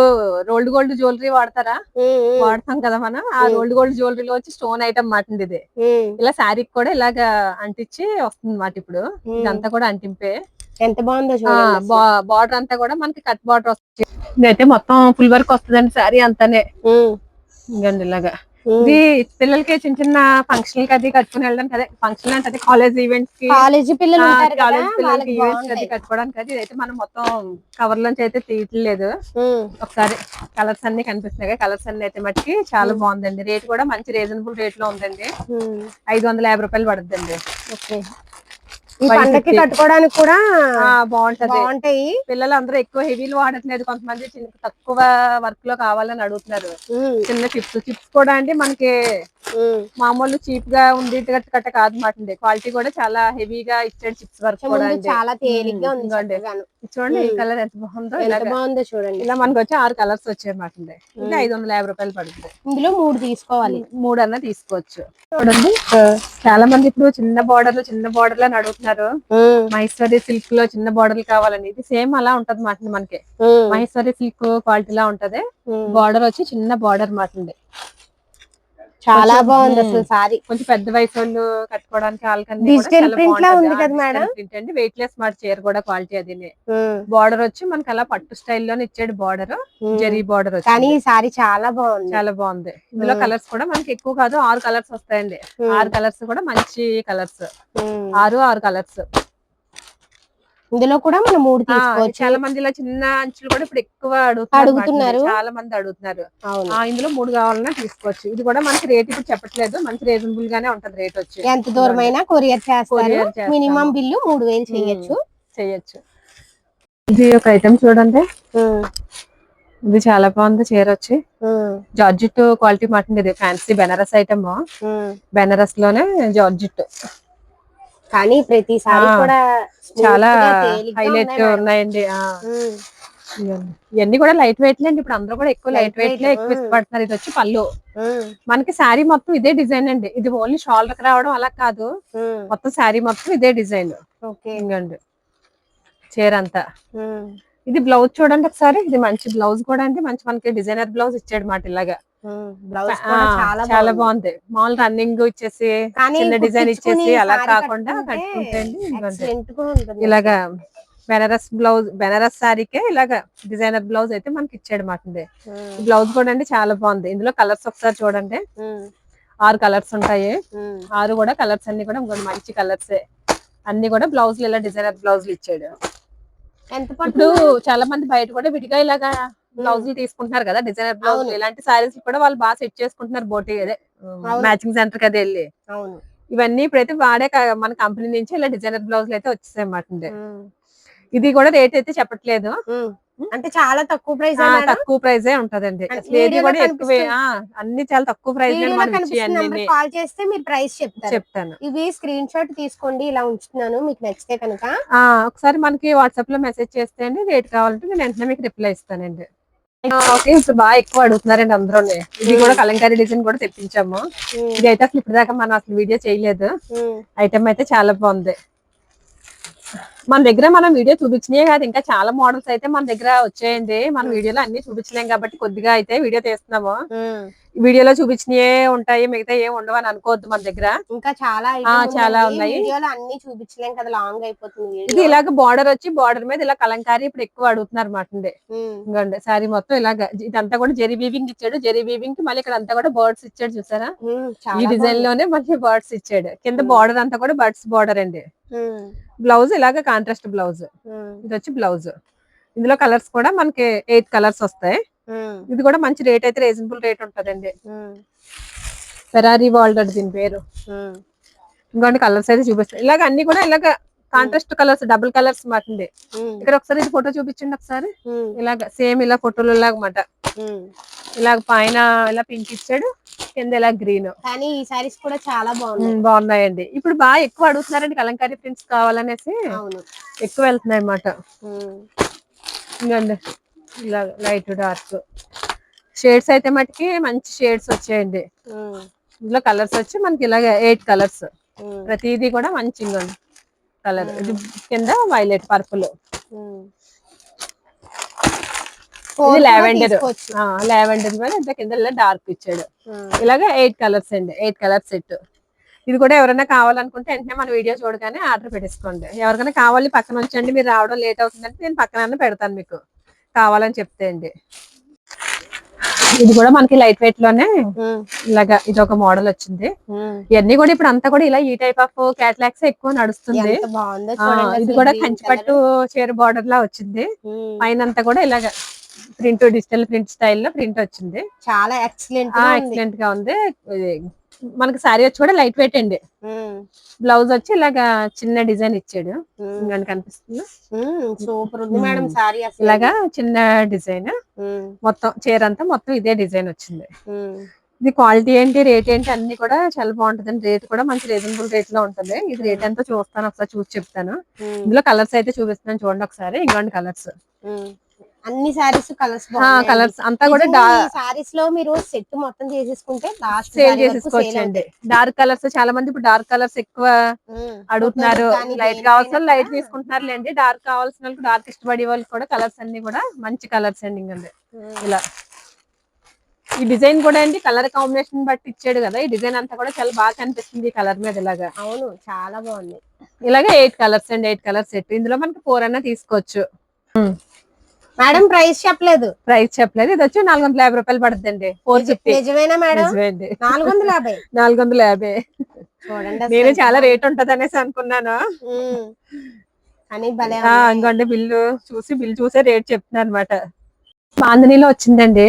రోల్డ్ గోల్డ్ జ్యువెలరీ వాడతాం కదా మనం. ఆ రోల్డ్ గోల్డ్ జ్యువెలరీలో వచ్చి స్టోన్ ఐటమ్ మాట ఇది. ఇలా శారీకి కూడా ఇలాగా అంటించి వస్తుంది మాట. ఇప్పుడు ఇదంతా కూడా అంటింపే. ఎంత బాగుందో బార్డర్ అంతా కూడా మనకి కట్ బార్డర్ వస్తుంది. ఇదైతే మొత్తం ఫుల్ వర్క్ వస్తుందండి శారీ అంతానే. ఇంకండి ఇలాగా ఇది పిల్లలకి చిన్న చిన్న ఫంక్షన్ అది కట్టుకుని వెళ్ళడానికి, అదే ఫంక్షన్ అంటే అదే కాలేజ్ ఈవెంట్స్ కి, కాలేజ్ పిల్లలకి ఈవెంట్స్ అది కట్టుకోవడానికి. ఇదైతే మనం మొత్తం కవర్ లోంచి అయితే తీయట్లేదు. ఒకసారి కలర్స్ అన్ని కనిపిస్తున్నాయి. కలర్స్ అన్ని అయితే మట్టికి చాలా బాగుందండి. రేట్ కూడా మంచి రీజనబుల్ రేట్ లో ఉందండి. 550 రూపాయలు పడుతుందండి. పండక్కి కట్టుకోవడానికి కూడా బాగుంటాయి. పిల్లలు అందరూ ఎక్కువ హెవీలు వాడట్లేదు. కొంతమంది తక్కువ వర్క్ లో కావాలని అడుగుతున్నారు. చిన్న చిప్స్ కూడా అండి మనకి మామూలు చీప్ గా ఉంది కట్ట కాదు మాట. క్వాలిటీ కూడా చాలా హెవీగా ఇచ్చాడు. చిప్స్ వర్క్ కూడా చాలా తేలిగ్గా ఉంది. చూడండి ఈ కలర్ ఎంత బాగుందో చూడండి. ఇలా మనకి వచ్చి 6 కలర్స్ వచ్చాయి మాట. ఇది 550 రూపాయలు పడుతుంది. ఇందులో 3 తీసుకోవాలి. 3 అన్నా తీసుకోవచ్చు. చూడండి చాలా మంది ఇప్పుడు చిన్న బార్డర్ లో అడుగుతున్నారు. మహేశ్వరి సిల్క్ లో చిన్న బార్డర్లు కావాలని. ఇది సేమ్ అలా ఉంటది మాట. మనకి మహేశ్వరి సిల్క్ క్వాలిటీ లా ఉంటది. బార్డర్ వచ్చి చిన్న బార్డర్ మాట. చాలా బాగుంది అసలు సారీ. కొంచెం పెద్ద వయసు వాళ్ళు కట్టుకోవడానికి డిజిటల్ ప్రింట్ లా ఉంది కదా మేడం. అండి వెయిట్ లెస్ మాట చీర కూడా. క్వాలిటీ అది. బార్డర్ వచ్చి మనకి అలా పట్టు స్టైల్లోనే ఇచ్చాడు. బార్డర్ జరీ బార్డర్ వచ్చి. కానీ ఈ సారీ చాలా బాగుంది. ఇందులో కలర్స్ కూడా మనకి ఎక్కువ కాదు, 6 కలర్స్ వస్తాయండి. 6 కలర్స్ కూడా మంచి కలర్స్. 6 కలర్స్. ఇందులో కూడా మనం 3 తీసుకోవచ్చు. చాలా మంది ఇలా చిన్న అంచులు కూడా ఇప్పుడు ఎక్కువ అడుగుతున్నారు. చాలా మంది అడుగుతున్నారు. ఇందులో 3 కావాలన్నా తీసుకోవచ్చు. ఇది కూడా మనకి రేట్ ఇప్పుడు చెప్పట్లేదు, మంచి రీజనబుల్ గానే ఉంటది రేట్ వచ్చి. ఎంత దూరం అయినా కొరియర్ చేస్తారు. మినిమం బిల్లు 3000 చేయొచ్చు. ఇది ఒక ఐటమ్ చూడండి. ఇది చాలా బాగుంది చీర వచ్చి జార్జిట్ క్వాలిటీ మాట ఇది ఫ్యాన్సీ బెనారస్ ఐటమ్ బెనారస్ లోనే జార్జిట్ కానీ ప్రతిసారి కూడా చాలా హైలైట్ ఉన్నాయండి ఇవన్నీ కూడా లైట్ వెయిట్ అండి ఇప్పుడు అందరూ కూడా ఎక్కువ లైట్ వెయిట్ లో ఎక్కువ ఇష్టపడుతున్నారు ఇది వచ్చి పళ్ళు మనకి శారీ మొత్తం ఇదే డిజైన్ అండి ఇది ఓన్లీ షోల్డర్ రావడం అలా కాదు మొత్తం శారీ మొత్తం ఇదే డిజైన్ ఇంకండి చీర అంతా ఇది బ్లౌజ్ చూడండి ఒకసారి ఇది మంచి బ్లౌజ్ కూడా అండి మంచి మనకి డిజైనర్ బ్లౌజ్ ఇచ్చాడు మాట ఇలాగా చాలా బాగుంది మామూలు రన్నింగ్ ఇచ్చేసి చిన్న డిజైన్ ఇచ్చేసి అలా కాకుండా కట్టుకుంటే ఇలాగా బెనారస్ బ్లౌజ్ బెనారస్ శారీకే ఇలాగా డిజైనర్ బ్లౌజ్ అయితే మనకి ఇచ్చాడు మాట బ్లౌజ్ కూడా అండి చాలా బాగుంది ఇందులో కలర్స్ ఒకసారి చూడండి 6 కలర్స్ ఉంటాయి 6 కూడా కలర్స్ అన్ని కూడా మంచి కలర్స్ అన్ని కూడా బ్లౌజ్ ఇలా డిజైనర్ బ్లౌజులు ఇచ్చాడు ఇప్పుడు చాలా మంది బయట కూడా విడిగా ఇలాగా బ్లౌజులు తీసుకుంటున్నారు కదా డిజైనర్ బ్లౌజ్ ఇలాంటి సారీస్ కూడా వాళ్ళు బాగా సెట్ చేసుకుంటున్నారు బోటి అదే మ్యాచింగ్ సెంటర్ కదా వెళ్ళి ఇవన్నీ ఇప్పుడైతే వాడే మన కంపెనీ నుంచి ఇలా డిజైనర్ బ్లౌజులు అయితే వచ్చేసాయి అన్నమాట ఇది కూడా రేట్ అయితే చెప్పట్లేదు అంటే చాలా తక్కువ ప్రైస్ తక్కువ ప్రైజే ఉంటదండి ఏది కూడా ఎక్కువ అన్ని చాలా తక్కువ ప్రైస్ కాల్ చేస్తే మీరు ప్రైస్ చెప్తాను ఇవి స్క్రీన్ షాట్ తీసుకోండి ఇలా ఉంచుతున్నాను మీకు నచ్చితే కనుక ఒకసారి మనకి వాట్సాప్ లో మెసేజ్ చేస్తే అండి రేట్ కావాలంటే నేను వెంటనే మీకు రిప్లై ఇస్తానండి ఓకే ఇప్పుడు బాగా ఎక్కువ అడుగుతున్నారండి అందరూ ఇది కూడా కలంకారీ డిజైన్ కూడా తెప్పించాము ఇది అయితే అసలు ఇప్పుడు దాకా మనం అసలు వీడియో చేయలేదు ఐటమ్ అయితే చాలా బాగుంది మన దగ్గర మనం వీడియో చూపించినే కాదు ఇంకా చాలా మోడల్స్ అయితే మన దగ్గర వచ్చాయండి మన వీడియోలో అన్ని చూపించలేం కాబట్టి కొద్దిగా అయితే వీడియో తీస్తున్నాము వీడియోలో చూపించినవే ఉంటాయి మిగతా ఏం ఉండవు అని అనుకోవద్దు మన దగ్గర ఇంకా చాలా ఉన్నాయి అన్ని చూపించలేం కదా లాంగ్ అయిపోతుంది ఇది ఇలాగ బార్డర్ వచ్చి బార్డర్ మీద ఇలా కలంకారీ ఇప్పుడు ఎక్కువ అడుగుతున్నారు అన్నమాట ఇంకండి సారీ మొత్తం ఇలాగ ఇదంతా కూడా జెరీ వీవింగ్ ఇచ్చాడు జెరీ వీవింగ్ కి మళ్ళీ ఇక్కడ అంతా కూడా బర్డ్స్ ఇచ్చాడు చూసారా ఈ డిజైన్ లోనే మళ్ళీ బర్డ్స్ ఇచ్చాడు కింద బార్డర్ అంతా కూడా బర్డ్స్ బార్డర్ అండి బ్లౌజ్ ఇలాగ కాంట్రాస్ట్ బ్లౌజ్ ఇది వచ్చి బ్లౌజ్ ఇందులో కలర్స్ కూడా మనకి 8 కలర్స్ వస్తాయి ఇది కూడా మంచి రేట్ అయితే రీజనబుల్ రేట్ ఉంటదండి ఫెరారీ వాల్డర్ దీని పేరు ఇంకోటి కలర్స్ అయితే చూపిస్తాయి ఇలాగ అన్ని కూడా ఇలాగ కాంట్రాస్ట్ కలర్స్ డబుల్ కలర్స్ మాటండి ఇక్కడ ఒకసారి ఇది ఫోటో చూపించండి ఒకసారి ఇలాగ సేమ్ ఇలా ఫోటోలు ఇలాగమాట ఇలాగ పైన ఇలా పింక్ ఇచ్చాడు కింద ఇలా గ్రీన్ కానీ ఈ సారీస్ కూడా చాలా బాగున్నాయండి ఇప్పుడు బాగా ఎక్కువ అడుగుతున్నారండి కలంకారీ ప్రింట్స్ కావాలనేసి ఎక్కువ వెళ్తున్నాయి అన్నమాట ఇంకండి ఇలా లైట్ డార్క్ షేడ్స్ అయితే మటుకి మంచి షేడ్స్ వచ్చాయండి ఇందులో కలర్స్ వచ్చి మనకి ఇలాగ 8 కలర్స్ ప్రతిదీ కూడా మంచి కలర్ ఇది కింద వైలెట్ పర్పుల్ ఇది లావెండర్ మీద ఇంత కింద డార్క్ ఇచ్చాడు ఇలాగ 8 కలర్స్ అండి 8 కలర్ సెట్ ఇది కూడా ఎవరైనా కావాలనుకుంటే వెంటనే మన వీడియో చూడగానే ఆర్డర్ పెట్టేసుకోండి ఎవరికైనా కావాలి పక్కన ఉంచండి మీరు రావడం లేట్ అవుతుందంటే నేను పక్కన పెడతాను మీకు కావాలని చెప్తే అండి ఇది కూడా మనకి లైట్ వెయిట్ లోనే ఇలాగా ఇది ఒక మోడల్ వచ్చింది ఇవన్నీ కూడా ఇప్పుడు అంతా కూడా ఇలా ఈ టైప్ ఆఫ్ క్యాటలాగ్స్ ఎక్కువ నడుస్తుంది ఇది కూడా కంచిపట్టు చీర బార్డర్ లా వచ్చింది పైన అంతా కూడా ఇలాగా ప్రింట్ డిజిటల్ ప్రింట్ స్టైల్లో ప్రింట్ వచ్చింది చాలా ఎక్సలెంట్ గా ఉంది మనకి సారీ వచ్చి కూడా లైట్ వెయిట్ అండి బ్లౌజ్ వచ్చి ఇలాగా చిన్న డిజైన్ ఇచ్చాడు కనిపిస్తుంది సూపర్ ఉంది మేడం సారీ ఇలాగా చిన్న డిజైన్ మొత్తం చీర అంతా మొత్తం ఇదే డిజైన్ వచ్చింది ఇది క్వాలిటీ ఏంటి రేట్ ఏంటి అన్ని కూడా చాలా బాగుంటుంది రేట్ కూడా మంచి రీజనబుల్ రేట్ లో ఉంటుంది ఇది రేట్ ఎంతో చూస్తాను ఒకసారి చూసి చెప్తాను ఇందులో కలర్స్ అయితే చూపిస్తాను చూడండి ఒకసారి ఇంకోండి కలర్స్ అన్ని సారీస్ కలర్స్ అంతా కూడా సారీస్ లో మీరు సెట్ మొత్తం చేసేసుకుంటే సేల్ చేసేసుకోవచ్చండి డార్క్ కలర్స్ చాలా మంది ఇప్పుడు డార్క్ కలర్స్ ఎక్కువ అడుగుతున్నారు లైట్ కావాల్సిన లైట్ తీసుకుంటున్నారు లేండి డార్క్ కావాల్సిన వాళ్ళకి డార్క్ ఇష్టపడే వాళ్ళకి కూడా కలర్స్ అన్ని కూడా మంచి కలర్స్ అండి ఇంకండి ఇలా ఈ డిజైన్ కూడా అండి కలర్ కాంబినేషన్ బట్టి ఇచ్చాడు కదా ఈ డిజైన్ అంతా కూడా చాలా బాగా కనిపిస్తుంది ఈ కలర్ మీద ఇలాగా అవును చాలా బాగుంది ఇలాగే 8 కలర్స్ అండి 8 కలర్స్ సెట్ ఇందులో మనకి 4 అన్నా తీసుకోవచ్చు మేడం ప్రైస్ చెప్పలేదు ఇది వచ్చి 450 రూపాయలు పడుతుందండి 450 నిజమేనా మేడం 450 నేను చాలా రేట్ ఉంటది అనేసి అనుకున్నాను ఇంకోండి బిల్లు చూసే రేట్ చెప్తున్నా అనమాట బాంధనీలో వచ్చిందండి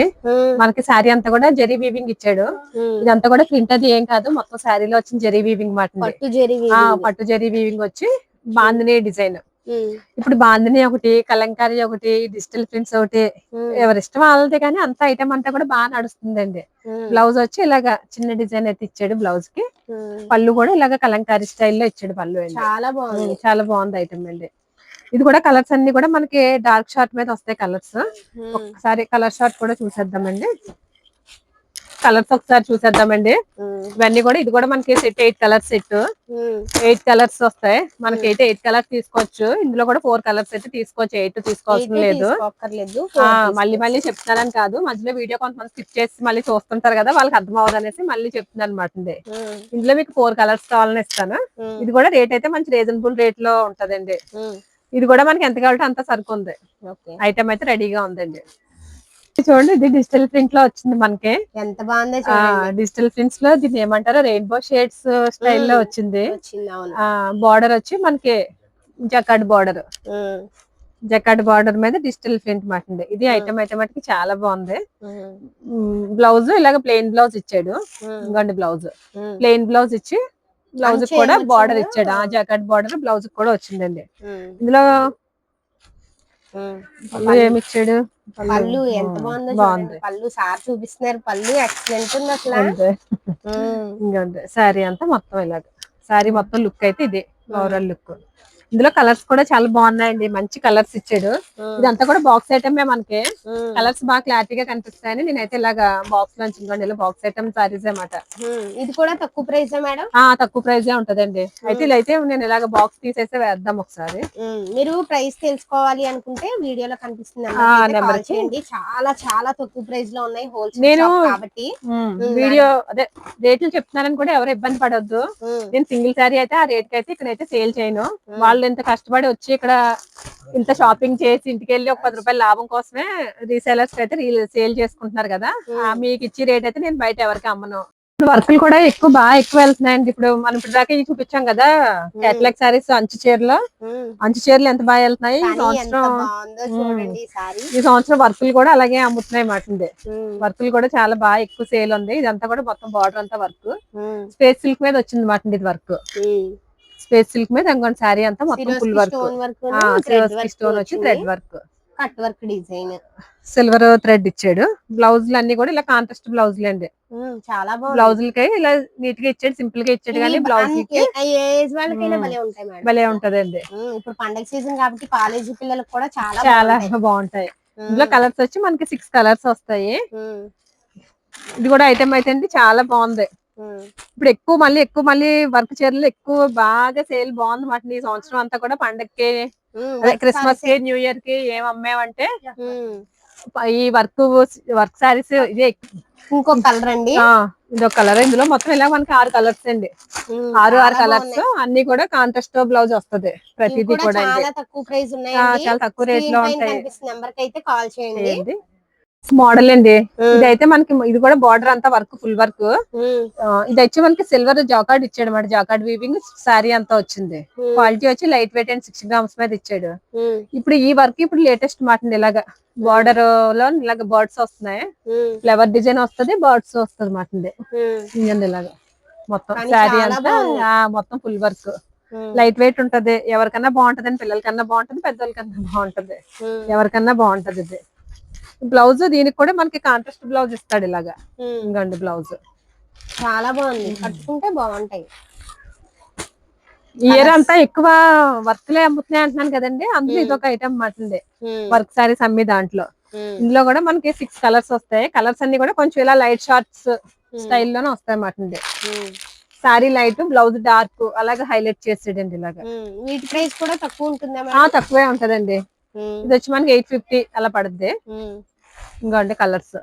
మనకి శారీ అంతా కూడా జరీ వీవింగ్ ఇచ్చాడు ఇదంతా కూడా ప్రింట్ అది ఏం కాదు మొత్తం శారీలో వచ్చిన జరీ వీవింగ్ మాట పట్టు జరీ వీవింగ్ వచ్చి బాంధనీ డిజైన్ ఇప్పుడు బాందిని ఒకటి, కలంకారీ ఒకటి, డిజిటల్ ప్రింట్స్ ఒకటి, ఎవరిష్టం వాళ్ళదే కానీ అంత ఐటమ్ అంతా కూడా బాగా నడుస్తుందండి. బ్లౌజ్ వచ్చి ఇలాగా చిన్న డిజైన్ అయితే ఇచ్చాడు బ్లౌజ్ కి. పళ్ళు కూడా ఇలాగ కలంకారీ స్టైల్లో ఇచ్చాడు పళ్ళు అండి. చాలా బాగుంది ఐటమ్ అండి. ఇది కూడా కలర్స్ అన్ని కూడా మనకి డార్క్ షార్ట్ మీద వస్తాయి కలర్స్. ఒకసారి కలర్ షార్ట్ కూడా చూసేద్దామండి. కలర్స్ ఒకసారి చూసేద్దామండి. ఇవన్నీ కూడా ఇది కూడా మనకి సెట్ 8 కలర్స్ సెట్. 8 కలర్స్ వస్తాయి మనకి. 8 కలర్స్ తీసుకోవచ్చు. ఇందులో కూడా 4 కలర్స్ అయితే తీసుకోవచ్చు. 8 తీసుకోవాల్సిన లేదు. మళ్ళీ చెప్తున్నానని కాదు, మధ్యలో వీడియో కొంతమంది స్కిప్ చేసి మళ్ళీ చూస్తుంటారు కదా, వాళ్ళకి అర్థం అవ్వదు అనేసి మళ్ళీ చెప్తున్నాను అనమాట. ఇందులో మీకు 4 కలర్స్ కావాలని ఇస్తాను. ఇది కూడా రేట్ అయితే మంచి రీజనబుల్ రేట్ లో ఉంటదండి. ఇది కూడా మనకి ఎంత కావాలంటే అంత సరుకు ఉంది. ఐటమ్ అయితే రెడీగా ఉందండి. చూడండి, ఇది డిజిటల్ ప్రింట్ లో వచ్చింది మనకి. ఎంత బాగుంది. డిజిటల్ ప్రింట్స్ లో దీన్ని ఏమంటారు, రెయిన్బో షేడ్స్ స్టైల్లో వచ్చింది. బార్డర్ వచ్చి మనకి జకార్డ్ బార్డర్. జకార్డ్ బార్డర్ మీద డిజిటల్ ప్రింట్ మాటండి. ఇది ఐటమ్ అయితే మటుకి చాలా బాగుంది. బ్లౌజ్ ఇలాగ ప్లెయిన్ బ్లౌజ్ ఇచ్చాడు. ఇంకోండి బ్లౌజ్ ప్లెయిన్ బ్లౌజ్ ఇచ్చి బ్లౌజ్ కూడా బార్డర్ ఇచ్చాడు. ఆ జకార్డ్ బార్డర్ బ్లౌజ్ కూడా వచ్చిందండి. ఇందులో పళ్ళు ఏమి ఇచ్చాడు, పళ్ళు ఎంత బాగుంది. పళ్ళు సార్ చూపిస్తున్నారు. పళ్ళు ఎక్సలెంట్ ఉంది అసలు. ఇంకంతే శారీ అంతా మొత్తం ఇలాగ. శారీ మొత్తం లుక్ అయితే ఇది ఓవరాల్ లుక్. ఇందులో కలర్స్ కూడా చాలా బాగున్నాయండి. మంచి కలర్స్ ఇచ్చాడు. ఇదంతా కూడా బాక్స్ ఐటమే మనకి. కలర్స్ బాగా క్లారిటీగా కనిపిస్తాయని నేనైతే ఇలాగా బాక్స్ లో ఇంకోండి ఇలా బాక్స్ ఐటమ్ సారీస్ అన్నమాట. ఇది కూడా తక్కువ ప్రైస్ మేడం? తక్కువ ప్రైస్ ఉంటదండి. అయితే ఇదైతే నేను ఇలాగ బాక్స్ తీసేస్తే వేద్దాం ఒకసారి. మీరు ప్రైస్ తెలుసుకోవాలి అనుకుంటే వీడియోలో కనిపిస్తుంది నెంబర్ చేయండి. చాలా చాలా తక్కువ ప్రైస్ లో ఉన్నాయి హోల్సేల్ కాబట్టి. వీడియో అదే రేట్లు చెప్తున్నానని కూడా ఎవరు ఇబ్బంది పడొద్దు. నేను సింగిల్ శారీ అయితే ఆ రేట్ కి అయితే ఇక్కడైతే సేల్ చేయను. వాళ్ళు ఎంత కష్టపడి వచ్చి ఇక్కడ ఇంత షాపింగ్ చేసి ఇంటికి వెళ్ళి ఒక 10 రూపాయల లాభం కోసమే రీసేలర్స్ అయితే సేల్ చేసుకుంటున్నారు కదా. మీకు ఇచ్చే రేట్ అయితే నేను బయట ఎవరికి అమ్మను. వర్కులు కూడా బాగా ఎక్కువ వెళ్తున్నాయండి. ఇప్పుడు మనం ఇప్పుడు దాకా చూపించాం కదా కేటలాగ్ సారీస్, అంచు చీరలు ఎంత బాగా వెళ్తున్నాయి. ఈ సంవత్సరం వర్కులు కూడా అలాగే అమ్ముతున్నాయి మాట. వర్కులు కూడా చాలా బాగా ఎక్కువ సేల్ ఉంది. ఇదంతా కూడా మొత్తం బార్డర్ అంతా వర్క్. స్పేస్ సిల్క్ మీద వచ్చింది మాట ఇది వర్క్. స్పేస్ సిల్క్ మీద ఇంకొక శారీ అంతా మొత్తం ఫుల్ వర్క్. స్టోన్ వచ్చి thread work, cut work design, silver thread ఇచ్చాడు. బ్లౌజులు అన్ని కూడా ఇలా కాంట్రాస్ట్ బ్లౌజులు అండి. చాలా బ్లౌజులకి ఇలా నీట్ గా ఇచ్చాడు, సింపుల్ గా ఇచ్చాడు. కానీ బ్లౌజ్ భలే ఉంటదండి. ఇప్పుడు పండగ సీజన్ కాబట్టి కాలేజీ పిల్లలకు కూడా చాలా బాగుంటాయి. ఇందులో కలర్స్ వచ్చి మనకి 6 కలర్స్ వస్తాయి. ఇది కూడా ఐటమ్ అయితే అండి చాలా బాగుంది. ఇప్పుడు ఎక్కువ మళ్ళీ వర్క్ చీరలు ఎక్కువ బాగా సేల్ బాగుంది మాట. ఈ సంవత్సరం అంతా కూడా పండగకి, క్రిస్మస్ కి, న్యూ ఇయర్ కి ఏం అమ్మామంటే ఈ వర్క్ సారీస్ ఇదే. ఇంకో కలర్ అండి, ఇదొక కలర్. ఇందులో మొత్తం ఇలా మనకి 6 కలర్స్ అండి. 6 కలర్స్ అన్ని కూడా కాంట్రాస్ట్ బ్లౌజ్ వస్తుంది. ప్రతిదీ కూడా చాలా తక్కువ ప్రైస్ ఉన్నాయి. చాలా తక్కువ రేట్ లో ఉంటాయి. నెంబర్ కి అయితే కాల్ చేయండి. మోడల్ అండి. ఇదైతే మనకి ఇది కూడా బార్డర్ అంతా వర్క్, ఫుల్ వర్క్. ఇది వచ్చి మనకి సిల్వర్ జాకార్డ్ ఇచ్చాడు అన్నమాట. జాకార్డ్ వీవింగ్ శారీ అంతా వచ్చింది. క్వాలిటీ వచ్చి లైట్ వెయిట్ అండ్ 60 గ్రామ్స్ మీద ఇచ్చాడు. ఇప్పుడు ఈ వర్క్ ఇప్పుడు లేటెస్ట్ మాట. ఇలాగా బార్డర్ లో ఇలాగ బర్డ్స్ వస్తున్నాయి. ఫ్లవర్ డిజైన్ వస్తుంది, బర్డ్స్ వస్తుంది మాట. ఇలాగా మొత్తం శారీ అంతా మొత్తం ఫుల్ వర్క్. లైట్ వెయిట్ ఉంటది. ఎవరికన్నా బాగుంటది, పిల్లలకన్నా బాగుంటది, పెద్దవాళ్ళకన్నా బాగుంటది, ఎవరికన్నా బాగుంటది. ఇది బ్లౌజ్ దీనికి కూడా మనకి కాంట్రాస్ట్ బ్లౌజ్ ఇస్తాడు ఇలాగా. ఇంకండి బ్లౌజ్ చాలా బాగుంది, కట్టుకుంటే బాగుంటాయి. ఇయర్ అంతా ఎక్కువ వర్క్లే అమ్ముతున్నాయి అంటున్నాను కదండి. అందులో ఇదొక ఐటమ్ మాటండి, వర్క్ సారీస్ అమ్మి దాంట్లో. ఇందులో కూడా మనకి 6 కలర్స్ వస్తాయి. కలర్స్ అన్ని కూడా కొంచెం ఇలా లైట్ షార్ట్స్ స్టైల్లోనే వస్తాయి మాటండి. సారీ లైట్, బ్లౌజ్ డార్క్, అలాగే హైలైట్ చేసేయండి ఇలాగా. వీటి ప్రైస్ కూడా తక్కువ ఉంటుందా? తక్కువే ఉంటదండి. ఇది వచ్చి మనకి 850 అలా పడుద్ది. ఇంకోండి కలర్స్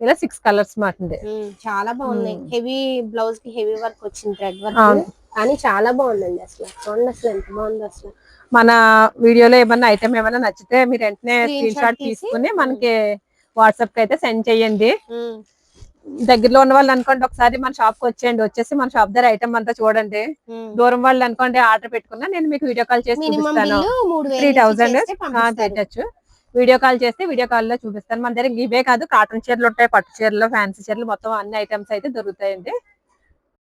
ఇలా 6 కలర్స్ మాటండి. చాలా బాగున్నాయి. హెవీ బ్లౌజ్ కి హెవీ వర్క్ వచ్చింది, థ్రెడ్ వర్క్. కానీ చాలా బాగుందండి. అసలు చూడండి, అసలు ఎంత బాగుంది. అసలు మన వీడియోలో ఏమన్నా ఐటమ్ ఏమైనా నచ్చితే మీరు వెంటనే స్క్రీన్ షాట్ తీసుకుని మనకి వాట్సాప్ కి అయితే సెండ్ చేయండి. దగ్గరలో ఉన్న వాళ్ళు అనుకోండి ఒకసారి మన షాప్ కి వచ్చేయండి. వచ్చేసి మన షాప్ దగ్గర ఐటమ్ అంతా చూడండి. దూరం వాళ్ళు అనుకోండి ఆర్డర్ పెట్టుకున్నా నేను మీకు వీడియో కాల్ చేసి చూపిస్తాను. 3000 పెట్టచ్చు. వీడియో కాల్ చేస్తే వీడియో కాల్ లో చూపిస్తాను. మన దగ్గర ఇవే కాదు, కాటన్ చీరలు ఉంటాయి, పట్టు చీరలు, ఫ్యాన్సీ చీరలు, మొత్తం అన్ని ఐటమ్స్ అయితే దొరుకుతాయండి.